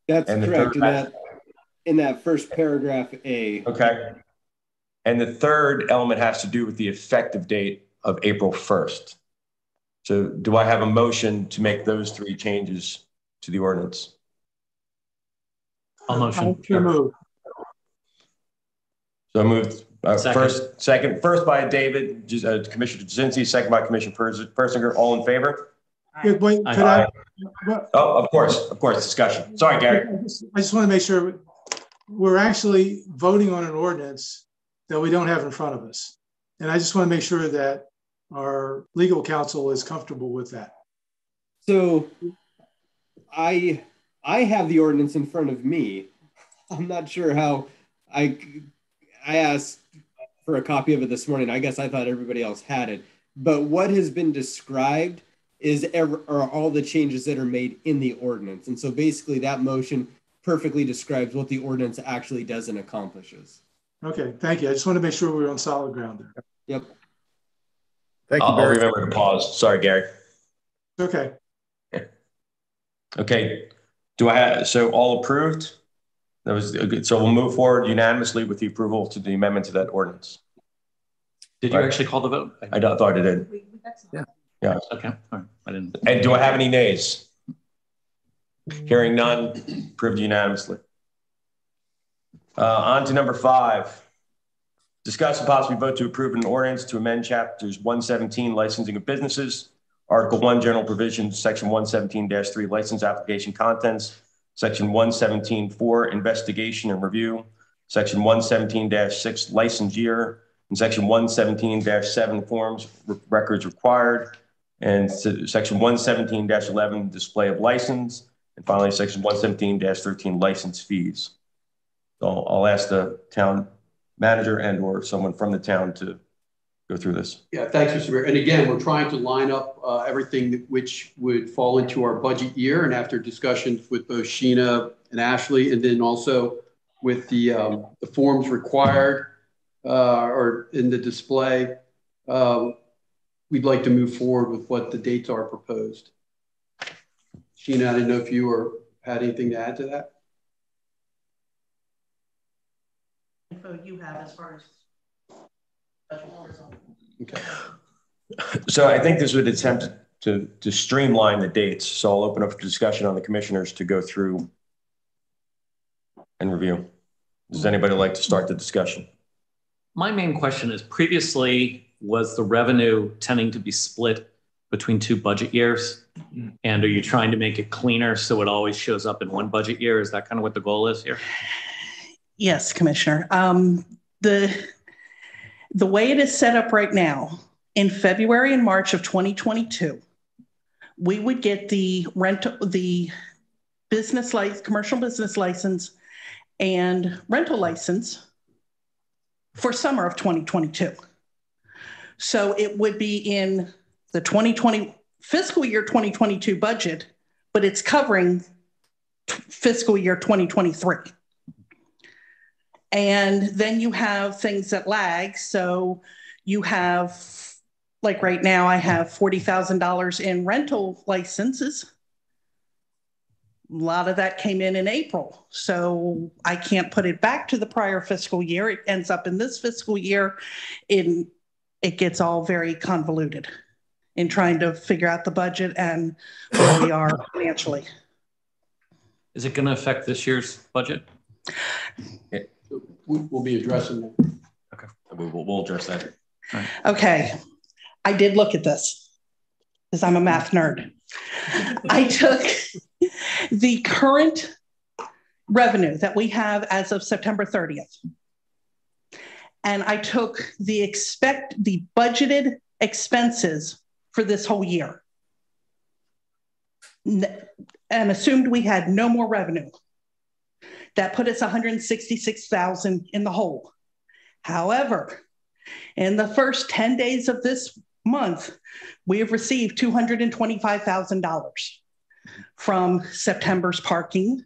That's correct. In that first paragraph A. Okay. And the third element has to do with the effective date of April 1st. So do I have a motion to make those 3 changes to the ordinance? I'll motion. So I moved first by David, Commissioner Jasinski, second by Commissioner Persinger. All in favor? Wait, could I? Oh, of course, discussion. Sorry, Gary. I just want to make sure we're actually voting on an ordinance that we don't have in front of us. And I just want to make sure that our legal counsel is comfortable with that. So I have the ordinance in front of me. I'm not sure how I asked for a copy of it this morning. I guess I thought everybody else had it. But what has been described are all the changes that are made in the ordinance. And so basically that motion perfectly describes what the ordinance actually does and accomplishes. Okay, thank you. I just want to make sure we're on solid ground there. Yep. Thank you, Barry. I'll remember to pause. Sorry, Gary. Okay. Okay. So all approved? That was good. So we'll move forward unanimously with the approval to the amendment to that ordinance. Did you actually call the vote? I thought I did. Yeah. Okay. All right. I didn't. And do I have any nays? Hearing none, approved unanimously. On to number 5. Discuss and possibly vote to approve an ordinance to amend chapters 117, licensing of businesses, Article 1, general provisions, section 117-3, license application contents, section 117-4, investigation and review, section 117-6, license year, and section 117-7, forms records required, and section 117-11, display of license, and finally section 117-13, license fees. So I'll ask the town manager and or someone from the town to go through this. Yeah, thanks, Mr. Mayor. And again, we're trying to line up everything which would fall into our budget year, and after discussions with both Sheena and Ashley, and then also with the forms required or in the display, we'd like to move forward with what the dates are proposed. Sheena, I didn't know if you had anything to add to that. Info you have as far as okay. So I think this would attempt to streamline the dates. So I'll open up for discussion on the commissioners to go through and review. Does anybody like to start the discussion? My main question is, previously was the revenue tending to be split between 2 budget years? And are you trying to make it cleaner so it always shows up in one budget year? Is that kind of what the goal is here? Yes, Commissioner. The way it is set up right now, in February and March of 2022, we would get the business license, commercial business license, and rental license for summer of 2022. So it would be in the 2020 fiscal year 2022 budget, but it's covering fiscal year 2023. And then you have things that lag. So you have, like right now, I have $40,000 in rental licenses. A lot of that came in April. So I can't put it back to the prior fiscal year. It ends up in this fiscal year. It gets all very convoluted in trying to figure out the budget and where we are financially. Is it going to affect this year's budget? We'll be addressing that. Okay, we'll address that. Right. Okay, I did look at this because I'm a math nerd. I took the current revenue that we have as of September 30th, and I took the budgeted expenses for this whole year and assumed we had no more revenue. That put us $166,000 in the hole. However, in the first 10 days of this month, we have received $225,000 from September's parking,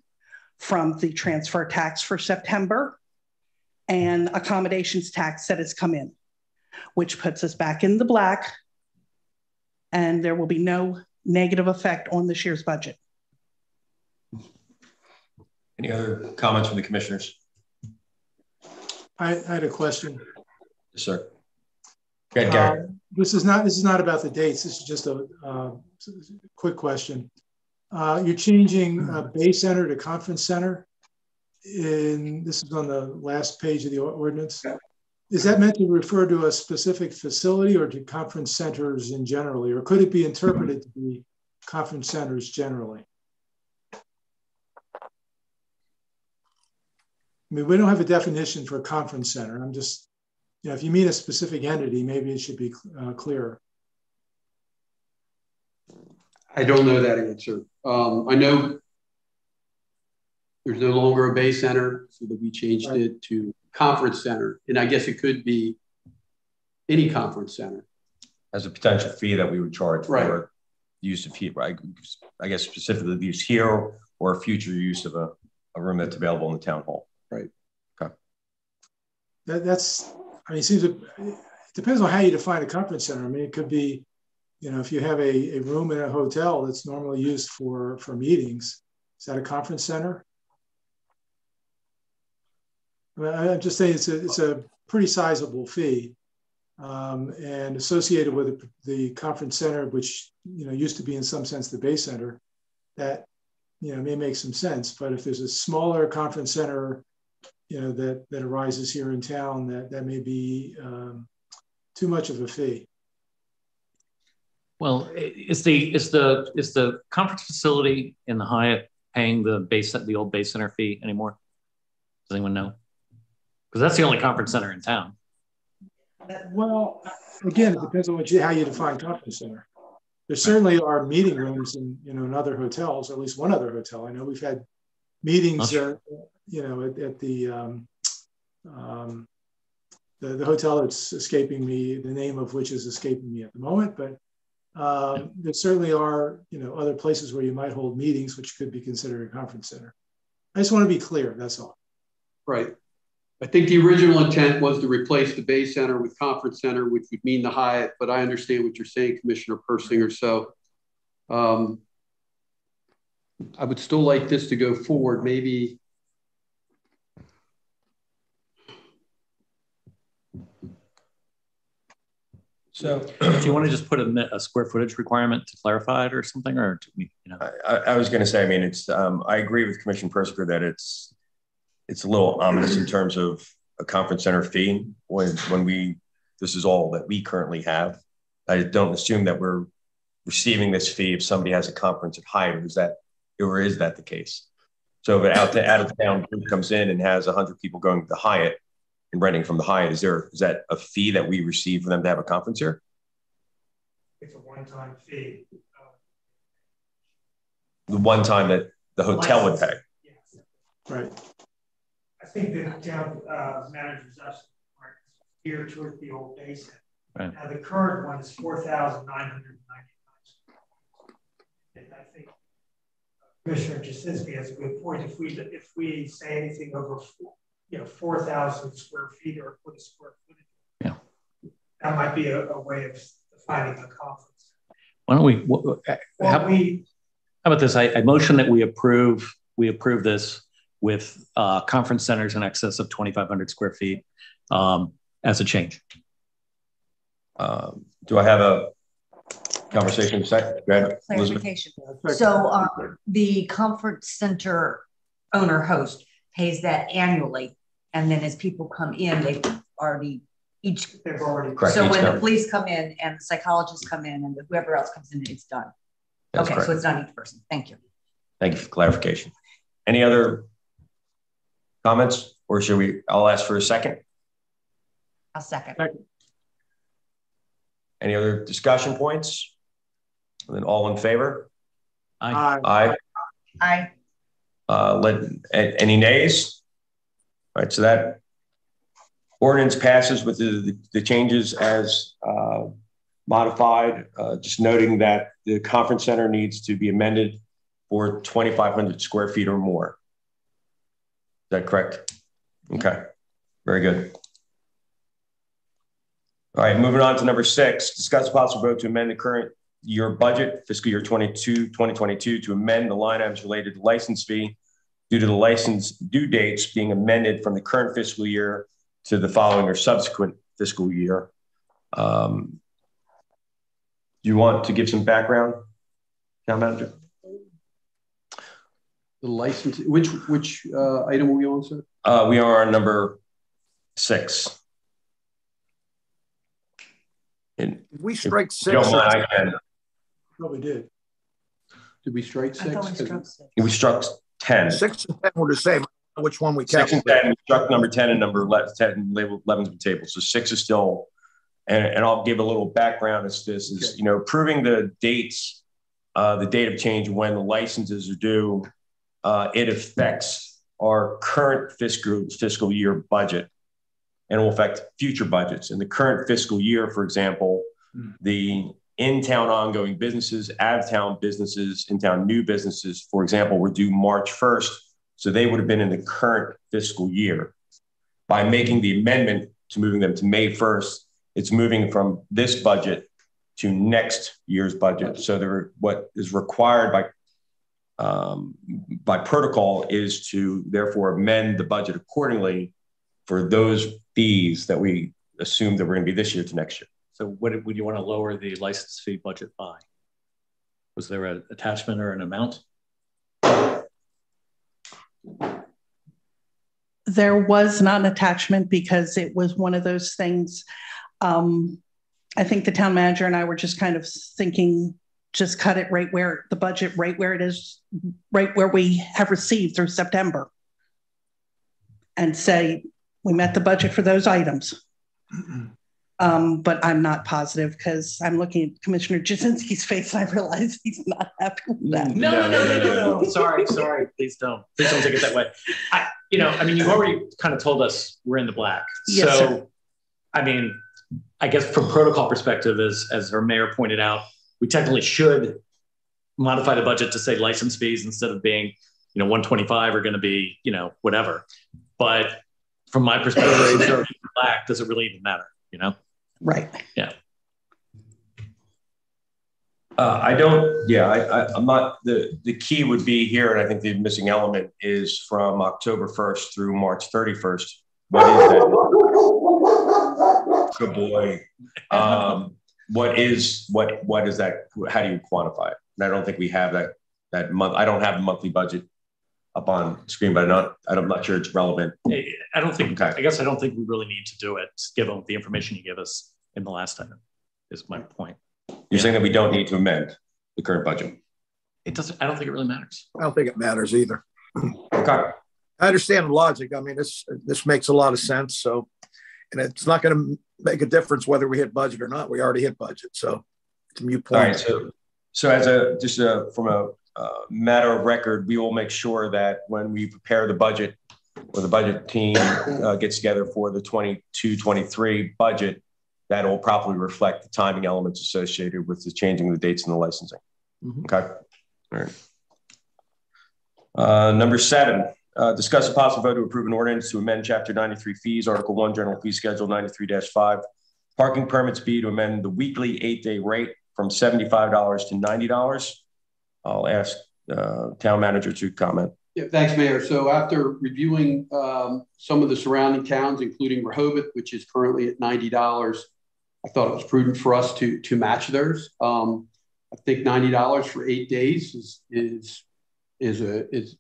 from the transfer tax for September, and accommodations tax that has come in, which puts us back in the black, and there will be no negative effect on this year's budget. Any other comments from the commissioners? I had a question. Yes, sir. Good, Gary. This is not about the dates. This is just a quick question. You're changing Bay Center to Conference Center. This is on the last page of the ordinance. Is that meant to refer to a specific facility or to conference centers in generally, or could it be interpreted to be conference centers generally? I mean, we don't have a definition for a conference center. I'm just, if you mean a specific entity, maybe it should be clearer. I don't know that answer. I know there's no longer a Bay Center, so that we changed it to Conference Center. And I guess it could be any conference center. As a potential fee that we would charge for use of heat, right? I guess specifically the use here or future use of a room that's available in the town hall. Right. Okay. That's, I mean, it depends on how you define a conference center. I mean, it could be, if you have a room in a hotel that's normally used for meetings, is that a conference center? I'm just saying it's a pretty sizable fee, and associated with the conference center, which used to be in some sense the Bay Center, that may make some sense. But if there's a smaller conference center, that arises here in town, that may be too much of a fee. Well, is the conference facility in the Hyatt paying the old Bay Center fee anymore? Does anyone know? Because that's the only conference center in town. Well, again, it depends on how you define conference center. There certainly are meeting rooms in other hotels, at least one other hotel. I know we've had meetings, at the hotel that's escaping me, the name of which is escaping me at the moment, but there certainly are, other places where you might hold meetings, which could be considered a conference center. I just want to be clear, that's all. Right. I think the original intent was to replace the Bay Center with Conference Center, which would mean the Hyatt, but I understand what you're saying, Commissioner Persinger. So I would still like this to go forward. Maybe. So do you want to just put a square footage requirement to clarify it or something, or do we, I was going to say, I mean, it's, I agree with Commissioner Persinger that it's a little ominous in terms of a conference center fee when this is all that we currently have. I don't assume that we're receiving this fee if somebody has a conference at Hyatt, or is that the case? So if an out of town group comes in and has 100 people going to the Hyatt and renting from the Hyatt, is that a fee that we receive for them to have a conference here? It's a one-time fee. The one time that the hotel would pay. Yes. Right. I think the town manager's estimate geared towards the old Bay Center. Right. Now the current one is 4,999. And I think Commissioner Jasinski has a good point. If we say anything over 4,000 square feet or put a square footage, that might be a way of defining a conference. Why don't how about this? I motion that we approve this with conference centers in excess of 2,500 square feet as a change. Do I have a conversation? Clarification. So the conference center owner host pays that annually, and then as people come in, they've already correct. So when the police come in and the psychologists come in and whoever else comes in, it's done. That's okay, correct. So it's not each person. Thank you. Thank you for clarification. Any other comments, or I'll ask for a second. I'll second. Any other discussion points? And then all in favor? Aye. Aye. Any nays? All right, so that ordinance passes with the changes as modified, just noting that the conference center needs to be amended for 2,500 square feet or more. Is that correct? Okay, very good. All right, moving on to number 6, discuss possible vote to amend the current year budget, fiscal year 2022, to amend the line items related to license fee due to the license due dates being amended from the current fiscal year to the following or subsequent fiscal year. You want to give some background, Town Manager? The license, which item are we on, sir? We are on number 6. Did we strike 6? I can. Probably did. Did we strike 6? We struck 10. 6 and 10 were the same. Which one we kept? 6 and 10. We struck number 10 and number 10 labeled 11's been tabled. So 6 is still, and I'll give a little background as this is, you know, approving the dates, the date of change when the licenses are due. It affects our current fiscal year budget, and will affect future budgets. In the current fiscal year, for example, the in-town ongoing businesses, out-of-town businesses, in-town new businesses, for example, were due March 1st. So they would have been in the current fiscal year. By making the amendment to moving them to May 1st, it's moving from this budget to next year's budget. So what is required by protocol is to therefore amend the budget accordingly for those fees that we assumed that were going to be this year to next year. So what would you want to lower the license fee budget by? Was there an attachment or an amount? There was not an attachment because it was one of those things. I think the town manager and I were just kind of thinking, just cut it right where the budget, right where it is, right where we have received through September, and say we met the budget for those items. But I'm not positive because I'm looking at Commissioner Jasinski's face and I realize he's not happy with that. No. Sorry. Please don't take it that way. I mean, you've already kind of told us we're in the black. Yes, so, sir. I mean, I guess from protocol perspective, as our mayor pointed out, we technically should modify the budget to say license fees instead of being, 125 are going to be, whatever. But from my perspective, black, does it really even matter? Right. Yeah. I'm not, the key would be here, and I think the missing element is from October 1st through March 31st. What is that? Good boy. What is that? How do you quantify it? And I don't think we have that month. I don't have a monthly budget up on screen, but I'm not sure it's relevant. I don't think, okay. I guess I don't think we really need to do it, given the information you give us in the last item, is my point. You're saying that we don't need to amend the current budget? It doesn't, I don't think it really matters. I don't think it matters either. Okay. I understand the logic. I mean, this makes a lot of sense. So, and it's not going to make a difference whether we hit budget or not. We already hit budget. So it's a mute point. All right. So as from a matter of record, we will make sure that when we prepare the budget, or the budget team gets together for the 22-23 budget, that will properly reflect the timing elements associated with the changing of the dates and the licensing. Mm-hmm. Okay. All right. Number 7, discuss a possible vote to approve an ordinance to amend Chapter 93 fees, Article 1, General Fee Schedule 93-5, parking permits fee to amend the weekly 8-day rate from $75 to $90. I'll ask Town Manager to comment. Yeah, thanks, Mayor. So after reviewing some of the surrounding towns, including Rehoboth, which is currently at $90, I thought it was prudent for us to match theirs. I think $90 for 8 days is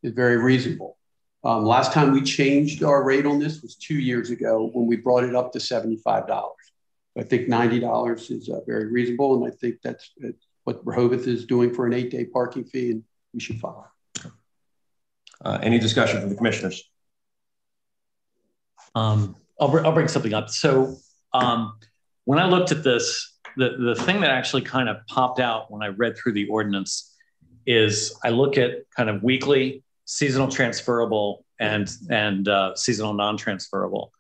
very reasonable. Last time we changed our rate on this was 2 years ago when we brought it up to $75. I think $90 is very reasonable, and I think that's what Rehoboth is doing for an 8-day parking fee, and we should follow. Any discussion from the commissioners? I'll bring something up. So when I looked at this, the thing that actually kind of popped out when I read through the ordinance is I look at kind of weekly, seasonal transferable, and seasonal non-transferable.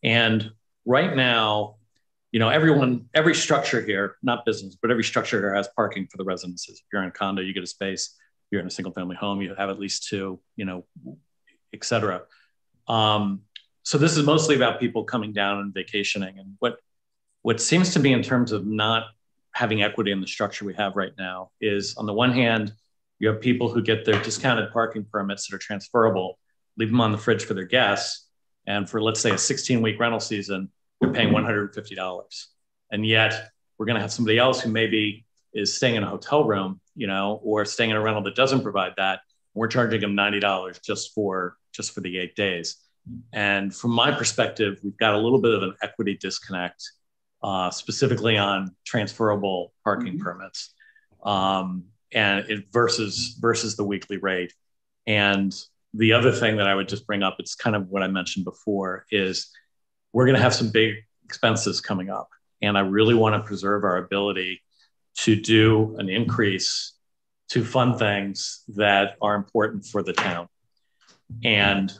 And right now, every structure here, not business, but every structure here has parking for the residences. If you're in a condo, you get a space. If you're in a single family home, you have at least 2, et cetera. So this is mostly about people coming down and vacationing. And what seems to be in terms of not having equity in the structure we have right now is, on the one hand, you have people who get their discounted parking permits that are transferable, leave them on the fridge for their guests. And for, let's say, a 16-week rental season, they're paying $150. And yet we're going to have somebody else who maybe is staying in a hotel room, you know, or staying in a rental that doesn't provide that. We're charging them $90 just for the 8 days. And from my perspective, we've got a little bit of an equity disconnect, specifically on transferable parking permits, and it versus the weekly rate. And the other thing that I would just bring up, it's kind of what I mentioned before, is we're going to have some big expenses coming up. And I really want to preserve our ability to do an increase to fund things that are important for the town. And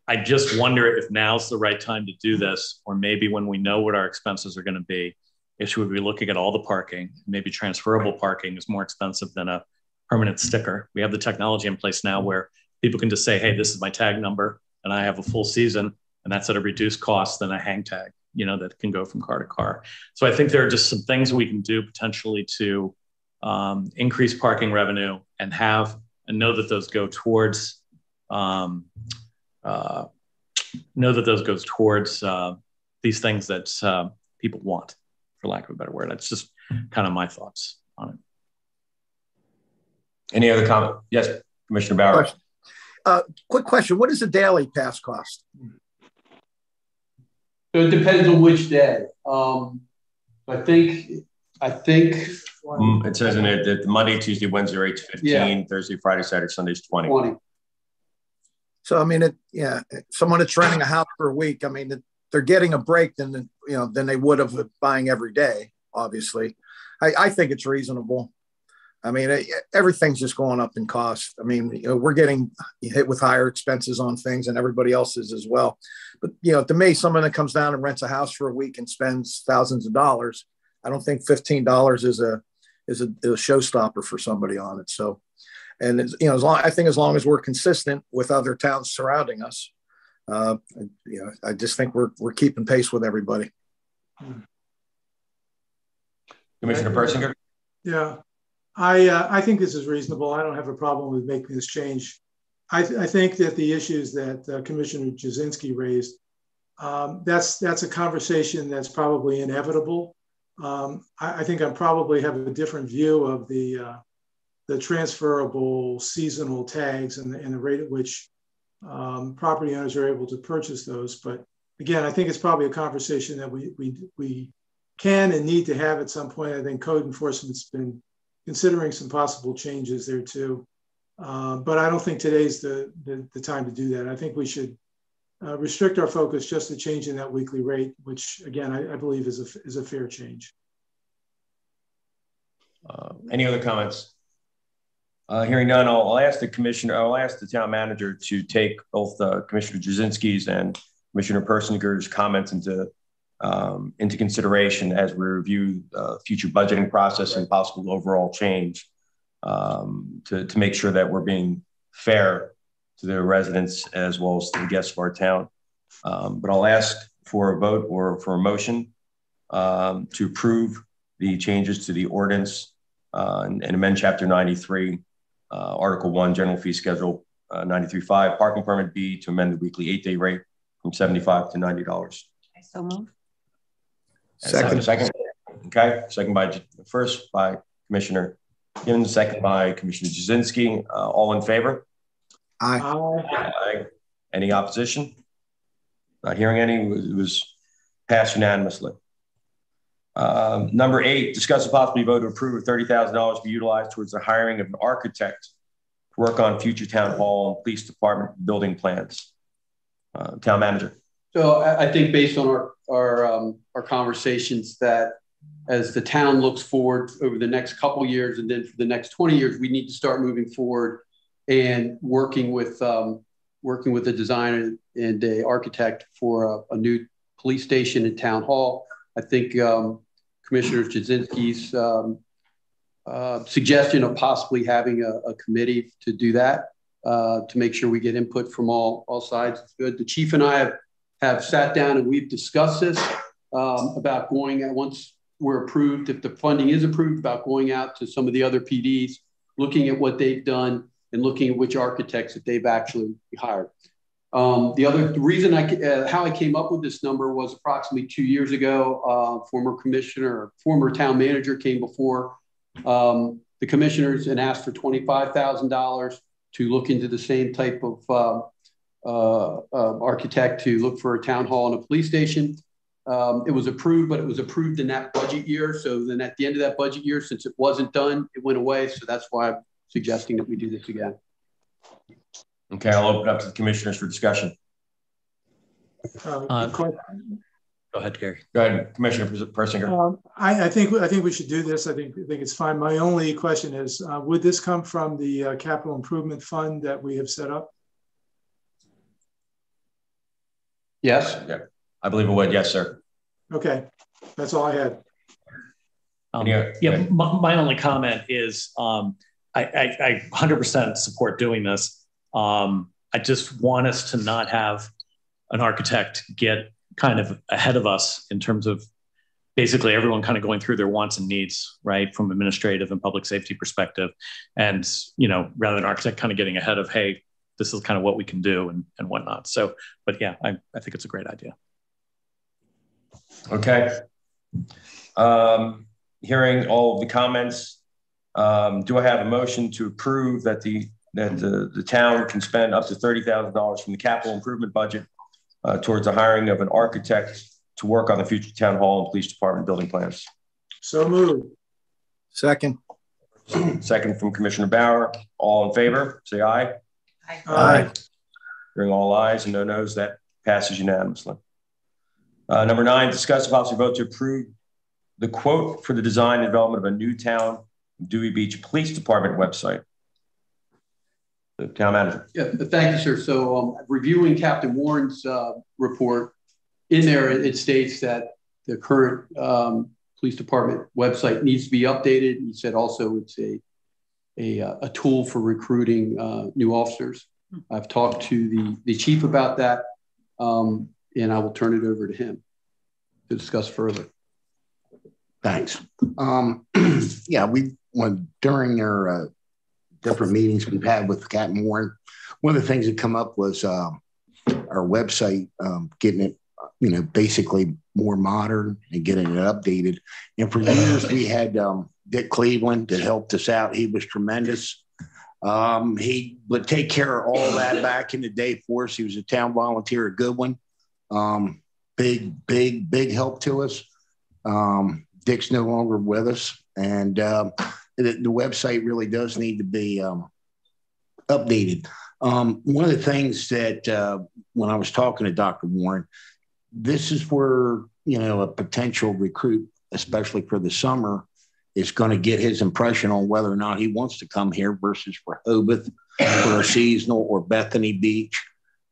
I just wonder if now's the right time to do this, or maybe when we know what our expenses are going to be, if we would be looking at all the parking. Maybe transferable parking is more expensive than a permanent sticker. We have the technology in place now where people can just say, hey, this is my tag number, and I have a full season, and that's at a reduced cost than a hang tag, you know, that can go from car to car. So I think there are just some things we can do potentially to increase parking revenue and know that those go towards these things that people want, for lack of a better word. That's just kind of my thoughts on it. Any other comment? Yes, Commissioner Bauer. Quick question. What does a daily pass cost? So it depends on which day. I think it says in it that Monday, Tuesday, Wednesday are 8 to 15, yeah. Thursday, Friday, Saturday, Sunday is 20. So I mean, someone that's renting a house for a week, I mean, they're getting a break than they would have buying every day. Obviously, I think it's reasonable. I mean, everything's just going up in cost. I mean, we're getting hit with higher expenses on things, and everybody else is as well. But to me, someone that comes down and rents a house for a week and spends thousands of dollars, I don't think $15 is a showstopper for somebody on it. So, and I think as long as we're consistent with other towns surrounding us, I just think we're keeping pace with everybody. Commissioner Persinger? Yeah. I think this is reasonable. I don't have a problem with making this change. I think that the issues that Commissioner Jasinski raised, that's a conversation that's probably inevitable. I think I probably have a different view of the transferable seasonal tags and the rate at which property owners are able to purchase those. But again, I think it's probably a conversation that we can and need to have at some point. I think code enforcement's been considering some possible changes there too. But I don't think today's the time to do that. I think we should restrict our focus just to changing that weekly rate, which again, I believe is a fair change. Any other comments? Hearing none, I'll ask the town manager to take both Commissioner Jasinski's and Commissioner Persinger's comments into consideration as we review future budgeting process and possible overall change to make sure that we're being fair to the residents as well as to the guests of our town. But I'll ask for a vote or for a motion to approve the changes to the ordinance and amend Chapter 93, Article 1, General Fee Schedule 93.5, Parking Permit B, to amend the weekly 8-day rate from $75 to $90. So move. Second. Okay. Second first by Commissioner Gibbons, second by Commissioner Jasinski. All in favor? Aye. Aye. Any opposition? Not hearing any. It was passed unanimously. Number 8, discuss and possibly vote to approve $30,000 to be utilized towards the hiring of an architect to work on future town hall and police department building plans. Town manager. So I think based on our conversations that as the town looks forward over the next couple of years and then for the next 20 years, we need to start moving forward and working with a designer and a architect for a new police station and town hall. I think Commissioner Jasinski's suggestion of possibly having a committee to do that to make sure we get input from all sides is good. The chief and I have sat down and we've discussed this about going out once we're approved, if the funding is approved, about going out to some of the other PDs, looking at what they've done and looking at which architects that they've actually hired. The reason how I came up with this number was approximately 2 years ago, former town manager came before the commissioners and asked for $25,000 to look into the same type of architect to look for a town hall and a police station. It was approved, but it was approved in that budget year. So then at the end of that budget year, since it wasn't done, it went away. So that's why I'm suggesting that we do this again. Okay, I'll open up to the commissioners for discussion. Go ahead, Gary. Go ahead, Commissioner Persinger. I think we should do this. I think it's fine. My only question is, would this come from the capital improvement fund that we have set up? Yes. Yeah, I believe it would. Yes, sir. Okay, that's all I had. My only comment is I 100% support doing this. I just want us to not have an architect get kind of ahead of us in terms of basically everyone kind of going through their wants and needs, right, from administrative and public safety perspective. And, rather than architect kind of getting ahead of, hey, this is kind of what we can do and whatnot. So, but yeah, I think it's a great idea. Okay. Hearing all of the comments, do I have a motion to approve that the town can spend up to $30,000 from the capital improvement budget towards the hiring of an architect to work on the future town hall and police department building plans? So moved. Second. Second from Commissioner Bauer. All in favor, say aye. Aye. Aye. Hearing all ayes and no noes, that passes unanimously. Number 9, discuss if possible vote to approve the quote for the design and development of a new town Dewey Beach Police Department website. The town manager. Yeah, thank you, sir. So reviewing Captain Warren's report, in there it states that the current police department website needs to be updated. He said also it's a tool for recruiting new officers. I've talked to the chief about that, and I will turn it over to him to discuss further. Thanks. Yeah, we went during their different meetings we've had with Captain Warren. One of the things that come up was our website, getting it, basically more modern and getting it updated. And for years we had Dick Cleveland that helped us out. He was tremendous. He would take care of all that back in the day for us. He was a town volunteer, a good one. Big help to us. Dick's no longer with us, and the website really does need to be updated. One of the things that when I was talking to Dr. Warren, this is where a potential recruit, especially for the summer, is going to get his impression on whether or not he wants to come here versus for Hobith, for a seasonal, or Bethany Beach.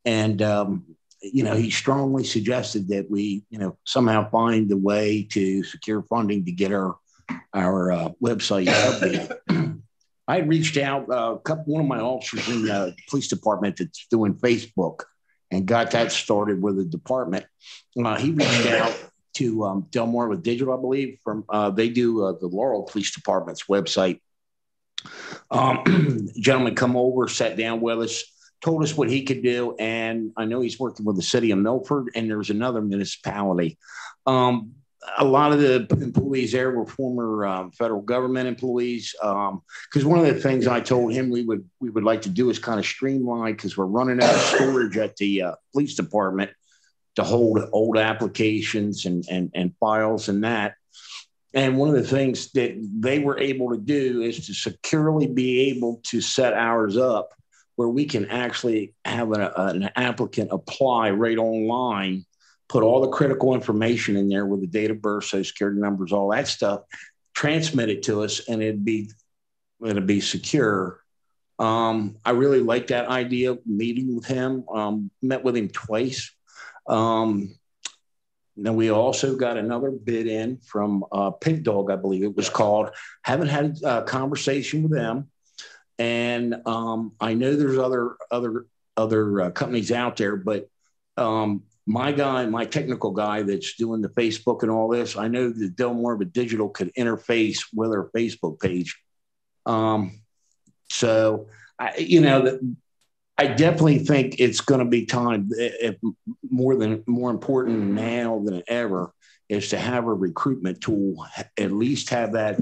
And he strongly suggested that we, somehow find a way to secure funding to get our website updated. I had reached out one of my officers in the police department that's doing Facebook and got that started with the department. He reached out to Delmar with Digital, I believe. They do the Laurel Police Department's website. Gentleman come over, sat down with us, told us what he could do. And I know he's working with the city of Milford, and there's another municipality. A lot of the employees there were former federal government employees. Because one of the things I told him we would like to do is kind of streamline, because we're running out of storage at the police department to hold old applications and files and that. And one of the things that they were able to do is to securely be able to set ours up where we can actually have an applicant apply right online, put all the critical information in there with the date of birth, social security numbers, all that stuff, transmit it to us, and it'd be secure. I really like that idea of meeting with him, met with him twice. Then we also got another bid in from Pig Dog, I believe it was called. Haven't had a conversation with them. And I know there's other companies out there, but my technical guy that's doing the Facebook and all this, I know that Delmar Digital could interface with our Facebook page. So I definitely think it's going to be time, if more important now than ever, is to have a recruitment tool, at least have that,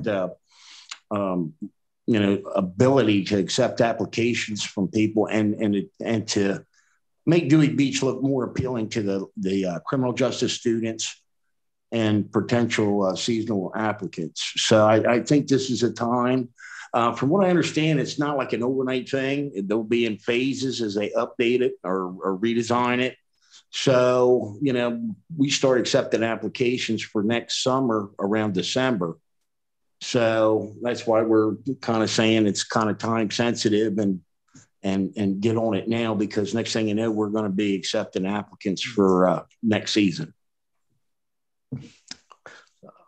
ability to accept applications from people and to make Dewey Beach look more appealing to the criminal justice students and potential seasonal applicants. So I think this is a time. From what I understand, it's not like an overnight thing. They'll be in phases as they update it or redesign it. So, we start accepting applications for next summer around December. So that's why we're kind of saying it's kind of time sensitive and get on it now, because next thing you know, we're going to be accepting applicants for next season.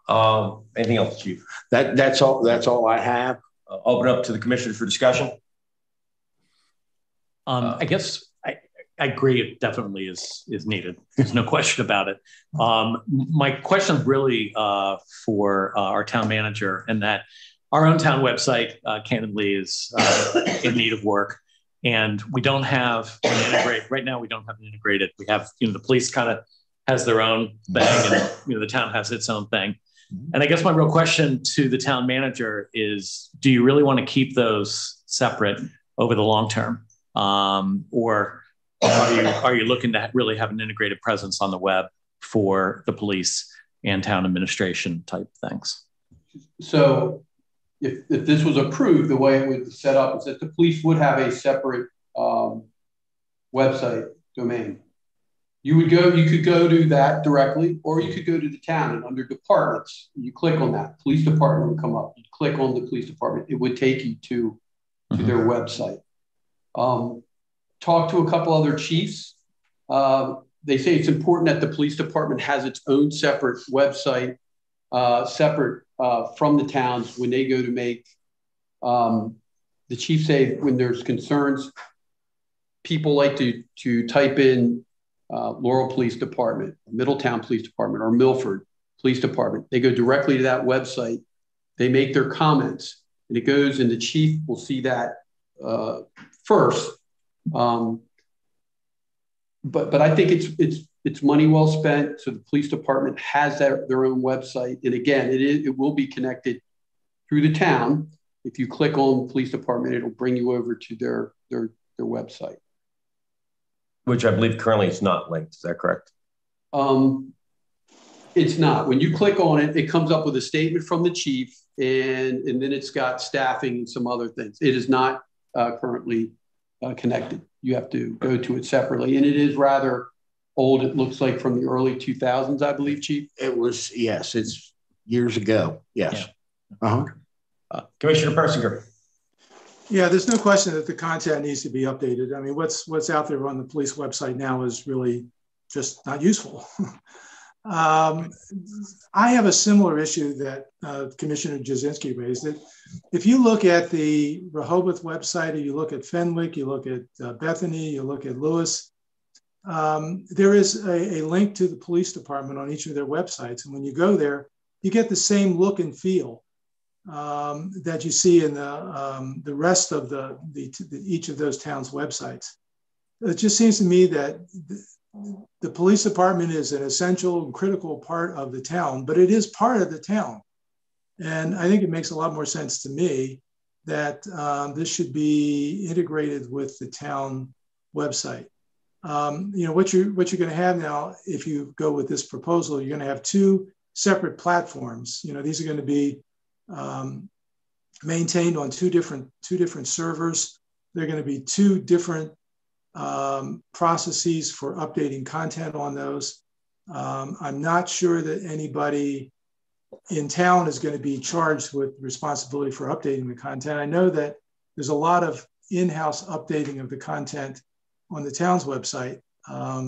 Anything else, Chief? That's all I have. Open up to the commission for discussion. I guess I agree. It definitely is needed. There's no question about it. My question is really for our town manager, and that our own town website, candidly, is in need of work. And we don't have an integrated, right now we don't have an integrated. We have, the police kind of has their own thing, and the town has its own thing. And I guess my real question to the town manager is, do you really want to keep those separate over the long term? Or are you looking to really have an integrated presence on the web for the police and town administration type things? So if this was approved, the way it would be set up is that the police would have a separate website domain. You could go to that directly, or you could go to the town, and under departments, you click on that. Police department would come up. You click on the police department. It would take you to their website. Talk to a couple other chiefs. They say it's important that the police department has its own separate website, separate from the towns when they go to make. The chiefs say when there's concerns, people like to type in Laurel Police Department, Middletown Police Department, or Milford Police Department. They go directly to that website. They make their comments, and it goes, and the chief will see that first. But I think it's money well spent. So the police department has their own website, and again, it will be connected through the town. If you click on the police department, it'll bring you over to their website. Which I believe currently it's not linked. Is that correct? It's not. When you click on it, it comes up with a statement from the chief, and then it's got staffing and some other things. It is not currently connected. You have to go to it separately, and it is rather old. It looks like from the early 2000s, I believe, Chief. It was, yes, it's years ago. Yes. Yeah. Commissioner Persinger. Yeah, there's no question that the content needs to be updated. I mean, what's out there on the police website now is really just not useful. I have a similar issue that Commissioner Jasinski raised. That if you look at the Rehoboth website, or you look at Fenwick, you look at Bethany, you look at Lewis, there is a link to the police department on each of their websites. And when you go there, you get the same look and feel that you see in the rest of each of those towns' websites. It just seems to me that the police department is an essential and critical part of the town, but it is part of the town. And I think it makes a lot more sense to me that this should be integrated with the town website. What you're going to have now, if you go with this proposal, you're going to have two separate platforms. These are going to be maintained on two different servers. They're going to be two different processes for updating content on those. I'm not sure that anybody in town is going to be charged with responsibility for updating the content. I know that there's a lot of in-house updating of the content on the town's website. Are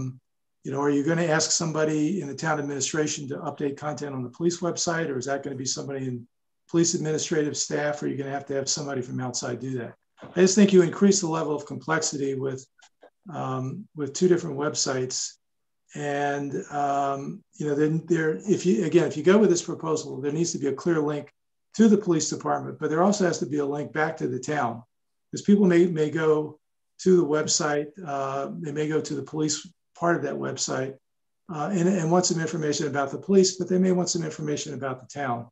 you going to ask somebody in the town administration to update content on the police website, or is that going to be somebody in police administrative staff, or are you going to have somebody from outside do that? I just think you increase the level of complexity with two different websites. And, then if you go with this proposal, there needs to be a clear link to the police department, but there also has to be a link back to the town, because people may go to the website. They may go to the police part of that website and want some information about the police, but they may want some information about the town.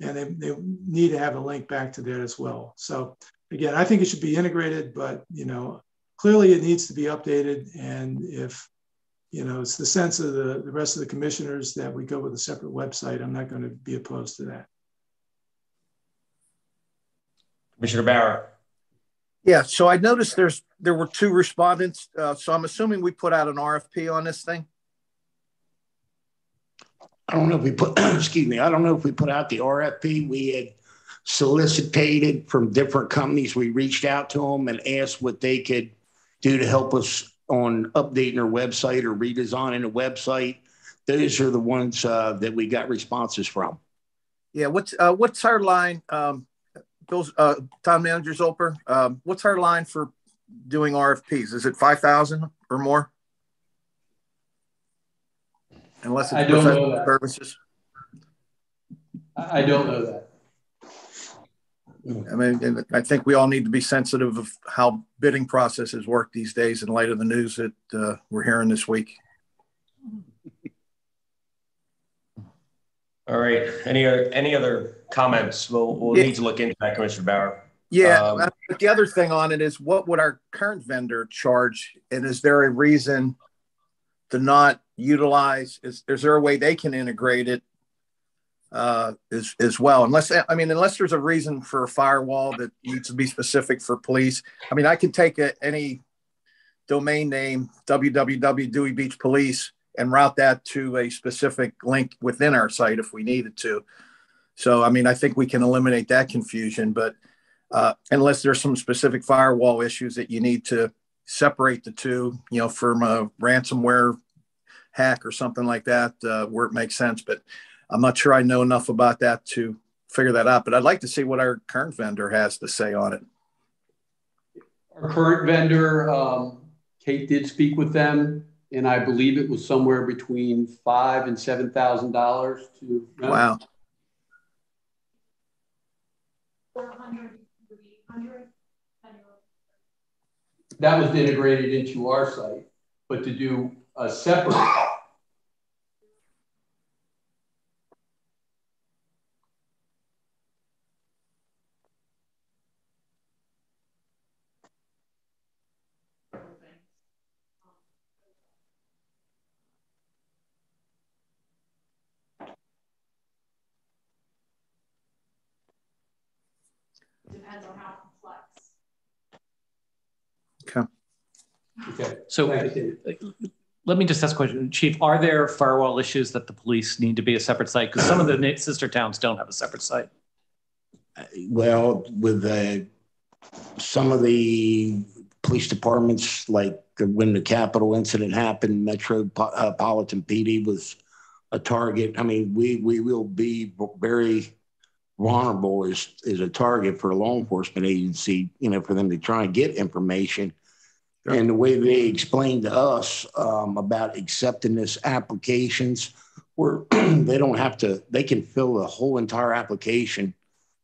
And they need to have a link back to that as well. So again, I think it should be integrated, but clearly it needs to be updated. And if it's the sense of the rest of the commissioners that we go with a separate website, I'm not going to be opposed to that. Commissioner Barrett. Yeah, so I noticed there were 2 respondents. So I'm assuming we put out an RFP on this thing. I don't know if we put, excuse me, I don't know if we put out the RFP. We had solicited from different companies. We reached out to them and asked what they could do to help us on updating our website or redesigning the website. Those are the ones that we got responses from. Yeah, what's our line? Bill's town manager Zolper, what's our line for doing RFPs? Is it 5,000 or more? Unless it's professional services. I don't know that. I mean, I think we all need to be sensitive of how bidding processes work these days in light of the news that we're hearing this week. All right. Any other comments? We'll need to look into that, Commissioner Bauer. Yeah. But the other thing on it is, what would our current vendor charge? And is there a reason to not utilize? Is there a way they can integrate it as well? Unless there's a reason for a firewall that needs to be specific for police. I mean, I could take any domain name, www Dewey Beach Police, and route that to a specific link within our site if we needed to. So, I mean, I think we can eliminate that confusion, but unless there's some specific firewall issues that you need to separate the two, from a ransomware hack or something like that, where it makes sense. But I'm not sure I know enough about that to figure that out, but I'd like to see what our current vendor has to say on it. Our current vendor, Kate did speak with them, and I believe it was somewhere between $5,000 and $7,000 to rent. Wow. 400, 800. That was integrated into our site, but to do a separate. Depends on how complex. Okay. So let me just ask a question. Chief, are there firewall issues that the police need to be a separate site? Because some of the sister towns don't have a separate site. Well, with some of the police departments, like when the Capitol incident happened, Metropolitan PD was a target. I mean, we will be very vulnerable as a target for a law enforcement agency, for them to try and get information. Sure. And the way they explained to us about accepting this applications, where they don't have to, they can fill the whole entire application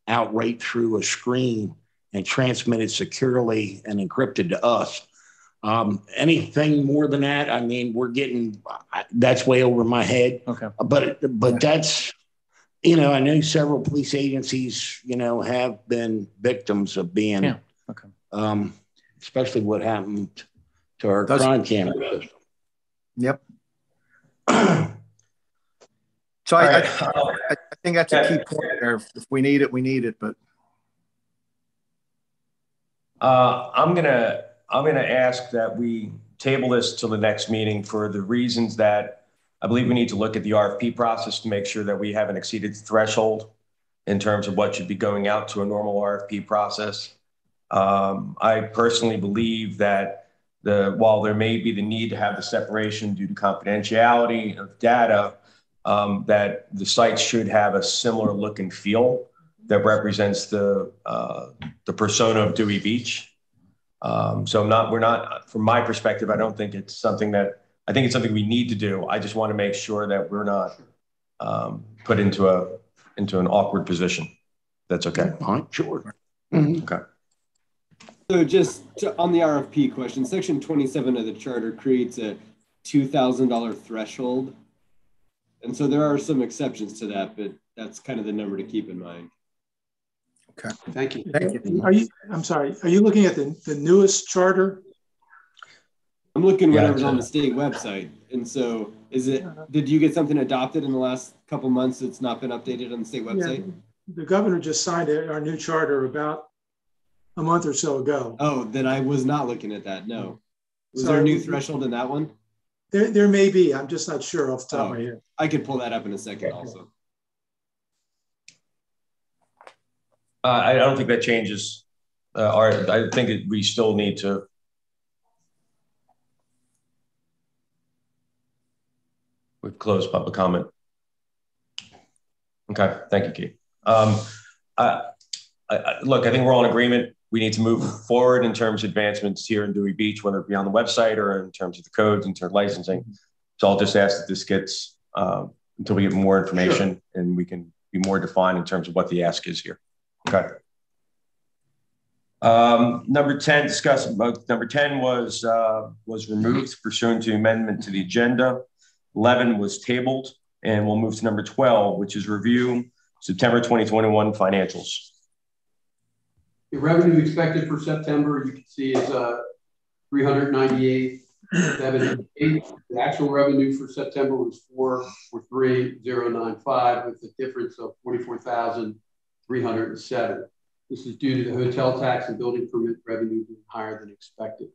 out right through a screen and transmit it securely and encrypted to us. Anything more than that, I mean, that's way over my head. Okay. But that's, I know several police agencies, have been victims of being, especially what happened to our crime camera system. Yep. So I think that's a key point there. If we need it, we need it. But I'm gonna ask that we table this till the next meeting for the reasons that I believe we need to look at the RFP process to make sure that we haven't exceeded the threshold in terms of what should be going out to a normal RFP process. I personally believe that while there may be the need to have the separation due to confidentiality of data, that the site should have a similar look and feel that represents the persona of Dewey Beach. So we're not, from my perspective, I don't think it's something that, I think it's something we need to do. I just want to make sure that we're not put into an awkward position. That's okay. Sure. Mm-hmm. Okay. So just on the RFP question, section 27 of the charter creates a $2,000 threshold. And so there are some exceptions to that, but that's kind of the number to keep in mind. Okay, thank you. Thank you. I'm sorry, are you looking at the newest charter? I'm looking whatever's on the state website. And so did you get something adopted in the last couple months that's not been updated on the state website? Yeah, the governor just signed our new charter about a month or so ago. Oh, then I was not looking at that. No. Was there a new threshold in that one? There may be. I'm just not sure off the top of my head. I could pull that up in a second also. I don't think that changes. I think we still need to. We've closed public comment. Okay, thank you, Keith. Look, I think we're all in agreement. We need to move forward in terms of advancements here in Dewey Beach, whether it be on the website or in terms of the codes, in terms of licensing. So I'll just ask that this gets, until we get more information and we can be more defined in terms of what the ask is here. Okay. Number 10, number 10 was removed pursuant to amendment to the agenda. 11 was tabled, and we'll move to number 12, which is review September 2021 financials. The revenue expected for September, you can see, is $398,788. The actual revenue for September was $443,095, with a difference of $44,307. This is due to the hotel tax and building permit revenue being higher than expected.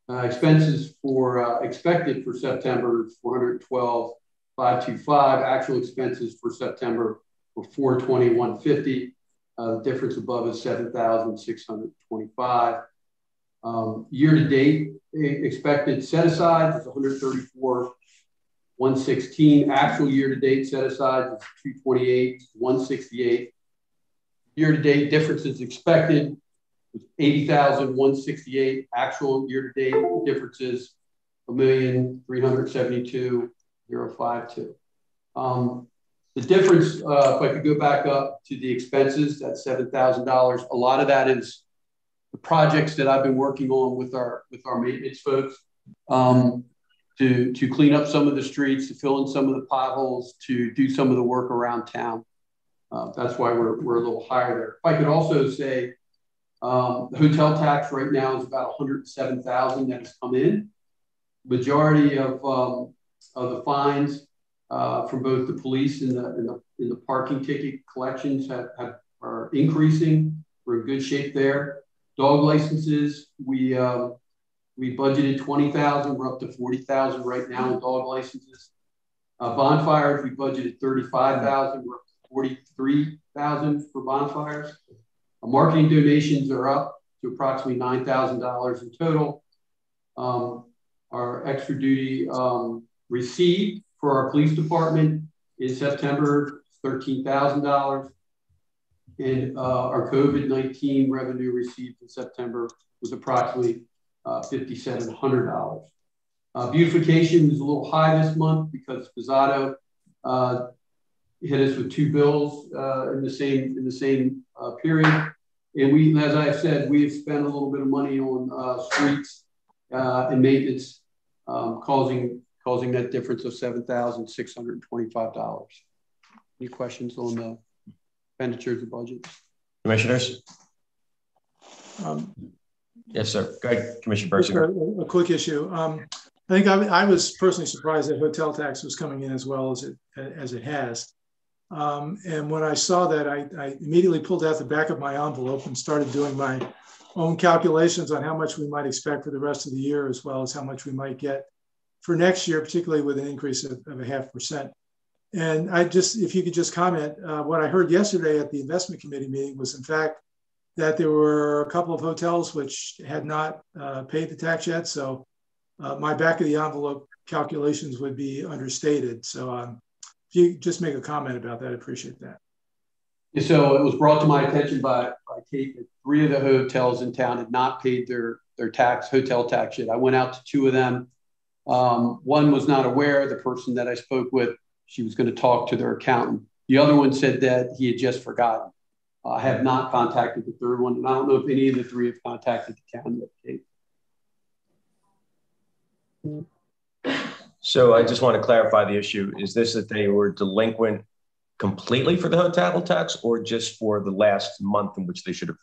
Expenses for expected for September is $412,525. Actual expenses for September were $420,150. The difference above is $7,625. Year to date, expected set aside is $134,116. Actual year to date set aside is $228,168. Year to date differences expected was $80,168. Actual year to date differences $1,372,052. The difference, if I could go back up to the expenses, that's $7,000. A lot of that is the projects that I've been working on with our maintenance folks to clean up some of the streets, to fill in some of the potholes, to do some of the work around town. That's why we're a little higher there. If I could also say, the hotel tax right now is about $107,000 that has come in. Majority of the fines from both the police and the parking ticket collections are increasing. We're in good shape there. Dog licenses, we budgeted $20,000. We're up to $40,000 right now in dog licenses. Bonfires, we budgeted $35,000. We're up to $43,000 for bonfires. Marketing donations are up to approximately $9,000 in total. Our extra duty received for our police department in September, $13,000. And our COVID-19 revenue received in September was approximately $5,700. Beautification was a little high this month because Pizzato hit us with 2 bills in the same period. And we, as I said, we have spent a little bit of money on streets and maintenance, causing that difference of $7,625. Any questions on the expenditures and budgets? Commissioners? Yes, sir. Go ahead, Commissioner Bersinger. A quick issue. I think I was personally surprised that hotel tax was coming in as well as it has. And when I saw that, I immediately pulled out the back of my envelope and started doing my own calculations on how much we might expect for the rest of the year, as well as how much we might get for next year, particularly with an increase of 0.5%. And if you could just comment, what I heard yesterday at the investment committee meeting was, in fact, that there were a couple of hotels which had not paid the tax yet. So my back of the envelope calculations would be understated. So if you just make a comment about that, I appreciate that. So it was brought to my attention by Kate that 3 of the hotels in town had not paid their hotel tax yet. I went out to 2 of them. One was not aware. The person that I spoke with, she was going to talk to their accountant. The other one said that he had just forgotten. I have not contacted the third one, and I don't know if any of the three have contacted the town yet, Kate. So I just want to clarify the issue. Is this that they were delinquent completely for the hotel tax, or just for the last month in which they should have?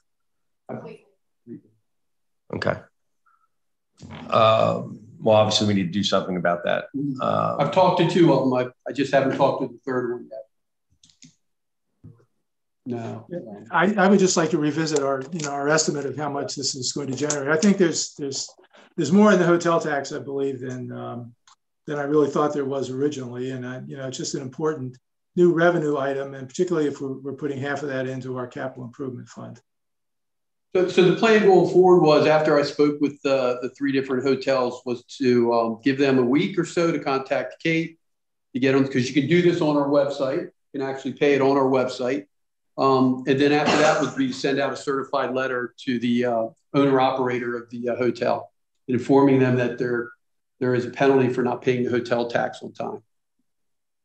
Okay. Well, obviously we need to do something about that. I've talked to two of them. I just haven't talked to the third one yet. No. I would just like to revisit our estimate of how much this is going to generate. I think there's more in the hotel tax, I believe, than I really thought there was originally, and it's just an important new revenue item, and particularly if we're putting half of that into our capital improvement fund. So the plan going forward was, after I spoke with the three different hotels, was to give them a week or so to contact Kate to get them, because you can do this on our website. You can actually pay it on our website. And then after that would be to send out a certified letter to the owner operator of the hotel, informing them that there is a penalty for not paying the hotel tax on time.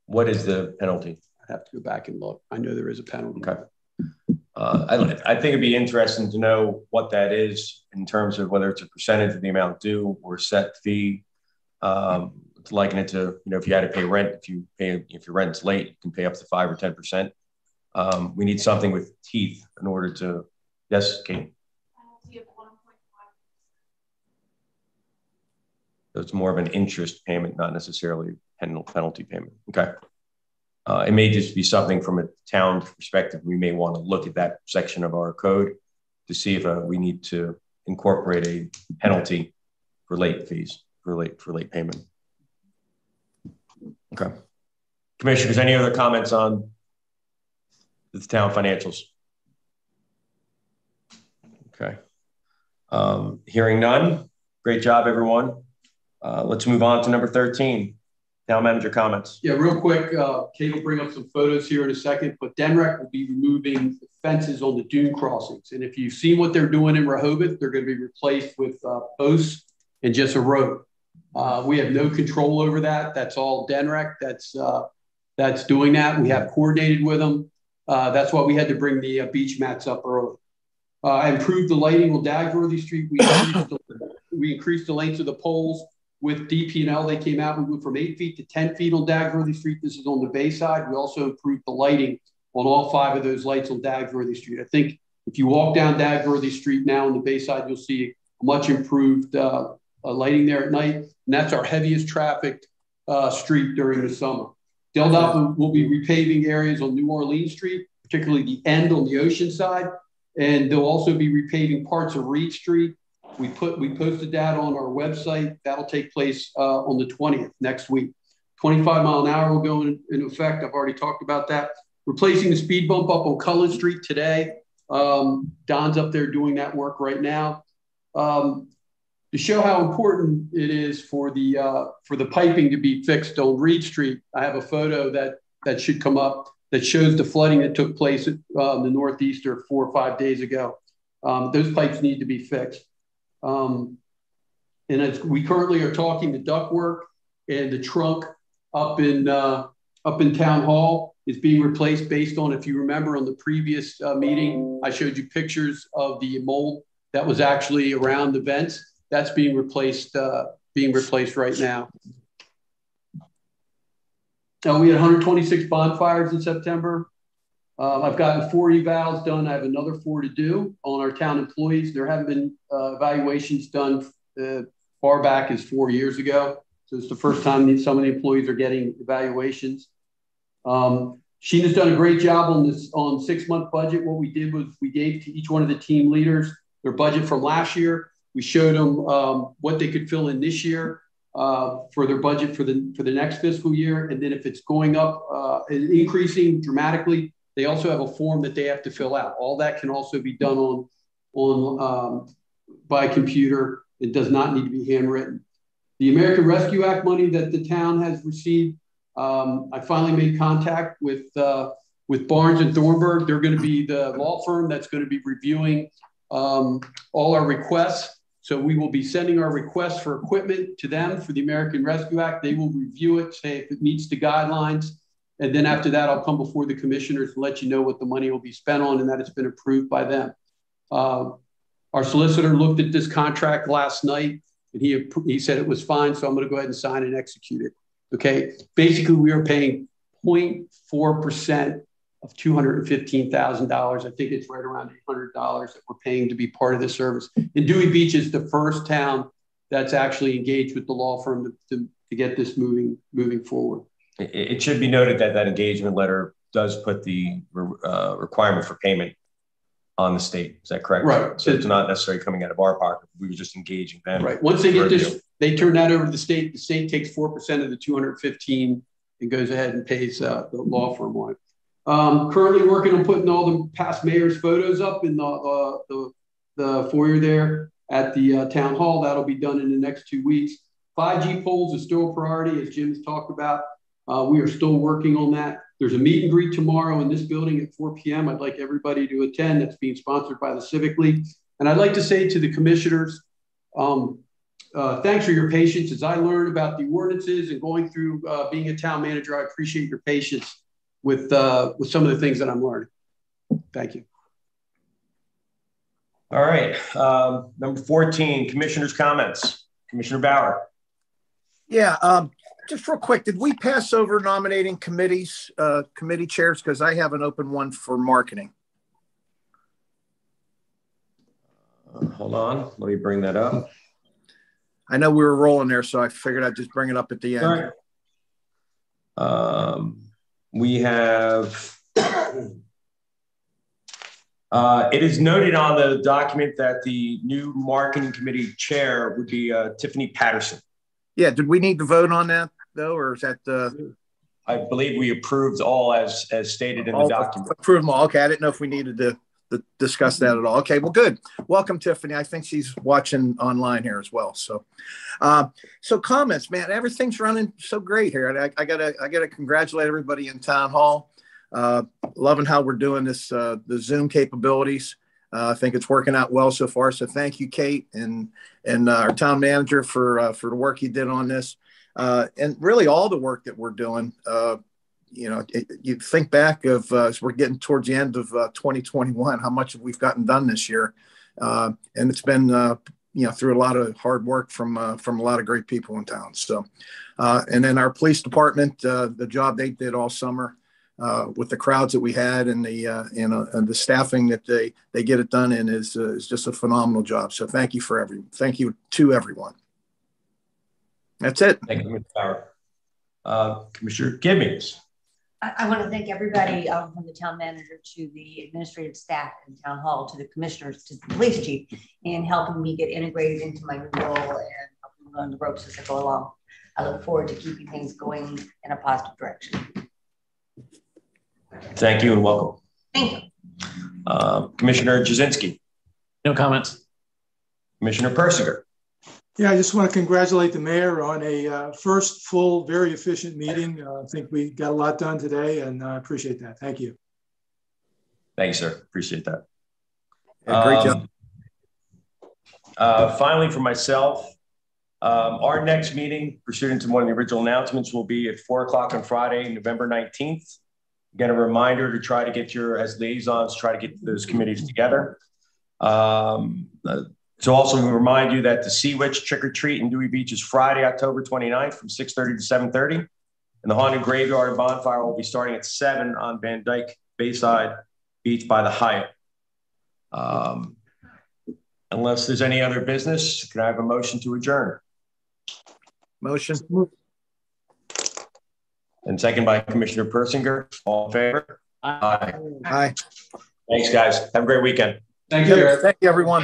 What is the penalty? I'd have to go back and look. I know there is a penalty. Okay. I think it'd be interesting to know what that is in terms of whether it's a percentage of the amount due or a set fee. To liken it to, if you had to pay rent, if your rent's late, you can pay up to 5 or 10%. We need something with teeth in order to, yes, Kate? So it's more of an interest payment, not necessarily penalty payment. Okay. It may just be something from a town perspective. We may want to look at that section of our code to see if we need to incorporate a penalty for late fees, for late payment. Okay. Commissioners, any other comments on the town financials? Okay. Hearing none. Great job, everyone. Let's move on to number 13. Town manager comments. Yeah, real quick. Kate will bring up some photos here in a second, but DENREC will be removing the fences on the dune crossings. And if you've seen what they're doing in Rehoboth, they're going to be replaced with posts and just a road. We have no control over that. That's all DENREC that's doing that. We have coordinated with them. That's why we had to bring the beach mats up early. I improved the lighting on Dagworthy Street. We increased the length of the poles. With DP&L, they came out. We went from 8 feet to 10 feet on Dagworthy Street. This is on the bay side. We also improved the lighting on all 5 of those lights on Dagworthy Street. I think if you walk down Dagworthy Street now on the bay side, you'll see a much improved lighting there at night. And that's our heaviest trafficked street during the summer. DelDOT will be repaving areas on New Orleans Street, particularly the end on the ocean side. And they'll also be repaving parts of Reed Street. We posted that on our website. That'll take place on the 20th, next week. 25 mile an hour will go into effect. I've already talked about that. Replacing the speed bump up on Cullen Street today. Don's up there doing that work right now. To show how important it is for the piping to be fixed on Reed Street, I have a photo that should come up that shows the flooding that took place at the Northeaster 4 or 5 days ago. Those pipes need to be fixed. And we currently are talking the ductwork, and the trunk up in Town Hall is being replaced based on, if you remember on the previous meeting, I showed you pictures of the mold that was actually around the vents. That's being replaced right now. We had 126 bonfires in September. I've gotten 4 evals done. I have another 4 to do on our town employees. There haven't been evaluations done far back as 4 years ago. So it's the first time that some of the employees are getting evaluations. Sheena's done a great job on this 6-month budget. What we did was we gave to each one of the team leaders their budget from last year. We showed them what they could fill in this year for their budget for the next fiscal year. And then if it's going up and increasing dramatically, they also have a form that they have to fill out. All that can also be done by computer. It does not need to be handwritten. The American Rescue Act money that the town has received, I finally made contact with Barnes and Thornburg. They're going to be the law firm that's going to be reviewing all our requests. So we will be sending our requests for equipment to them for the American Rescue Act. They will review it, say if it meets the guidelines, And then after that, I'll come before the commissioners to let you know what the money will be spent on and that it's been approved by them. Our solicitor looked at this contract last night and he said it was fine. So I'm going to go ahead and sign and execute it. Okay. Basically, we are paying 0.4% of $215,000. I think it's right around $800 that we're paying to be part of this service. And Dewey Beach is the first town that's actually engaged with the law firm to get this moving forward. It should be noted that that engagement letter does put the requirement for payment on the state. Is that correct? Right. So it's not necessarily coming out of our pocket. We were just engaging them. Right. Once they get this, they turn that over to the state. The state takes 4% of the 215 and goes ahead and pays the law firm on it. Currently working on putting all the past mayor's photos up in the foyer there at the town hall. That'll be done in the next 2 weeks. 5G poles is still a priority, as Jim's talked about. We are still working on that. There's a meet and greet tomorrow in this building at 4 p.m. I'd like everybody to attend. That's being sponsored by the Civic League. And I'd like to say to the commissioners, thanks for your patience. As I learned about the ordinances and going through being a town manager, I appreciate your patience with some of the things that I'm learning. Thank you. All right. Number 14, commissioners' comments. Commissioner Bauer. Yeah. Just real quick, did we pass over nominating committees, committee chairs? Because I have an open one for marketing. Hold on. Let me bring that up. I know we were rolling there, so I figured I'd just bring it up at the end. All right. We have, it is noted on the document that the new marketing committee chair would be Tiffany Patterson. Yeah, did we need to vote on that though, or is that I believe we approved all as stated in the document. Approved them all. Okay, I didn't know if we needed to discuss that at all. Okay, well, good. Welcome, Tiffany. I think she's watching online here as well. So, so comments, man. Everything's running so great here. I gotta congratulate everybody in town hall. Loving how we're doing this, the Zoom capabilities. I think it's working out well so far. So thank you, Kate, and our town manager for the work you did on this, and really all the work that we're doing. You know, you think back of as we're getting towards the end of 2021, how much we've gotten done this year, and it's been you know, through a lot of hard work from a lot of great people in town. So, and then our police department, the job they did all summer. With the crowds that we had and the staffing that they get it done in is just a phenomenal job. So thank you to everyone. That's it. Thank you, Mr. Bauer. Commissioner Gibbons. I want to thank everybody from the town manager to the administrative staff in town hall, to the commissioners, to the police chief, in helping me get integrated into my new role and helping me learn the ropes as I go along. I look forward to keeping things going in a positive direction. Thank you and welcome. Thank you. Commissioner Jasinski. No comments. Commissioner Persinger. Yeah, I just want to congratulate the mayor on a first full, very efficient meeting. I think we got a lot done today, and I appreciate that. Thank you. Thank you, sir. Appreciate that. Yeah, great job. Finally, for myself, our next meeting, pursuant to one of the original announcements, will be at 4 o'clock on Friday, November 19th. Again, a reminder to try to get as liaisons, try to get those committees together. So also we remind you that the Sea Witch Trick or Treat in Dewey Beach is Friday, October 29th from 6:30 to 7:30. And the Haunted Graveyard and Bonfire will be starting at 7 on Van Dyke Bayside Beach by the Hyatt. Unless there's any other business, can I have a motion to adjourn? Motion. And second by Commissioner Persinger. All in favor? Aye. Aye. Thanks, guys. Have a great weekend. Thank you. Thank you, everyone.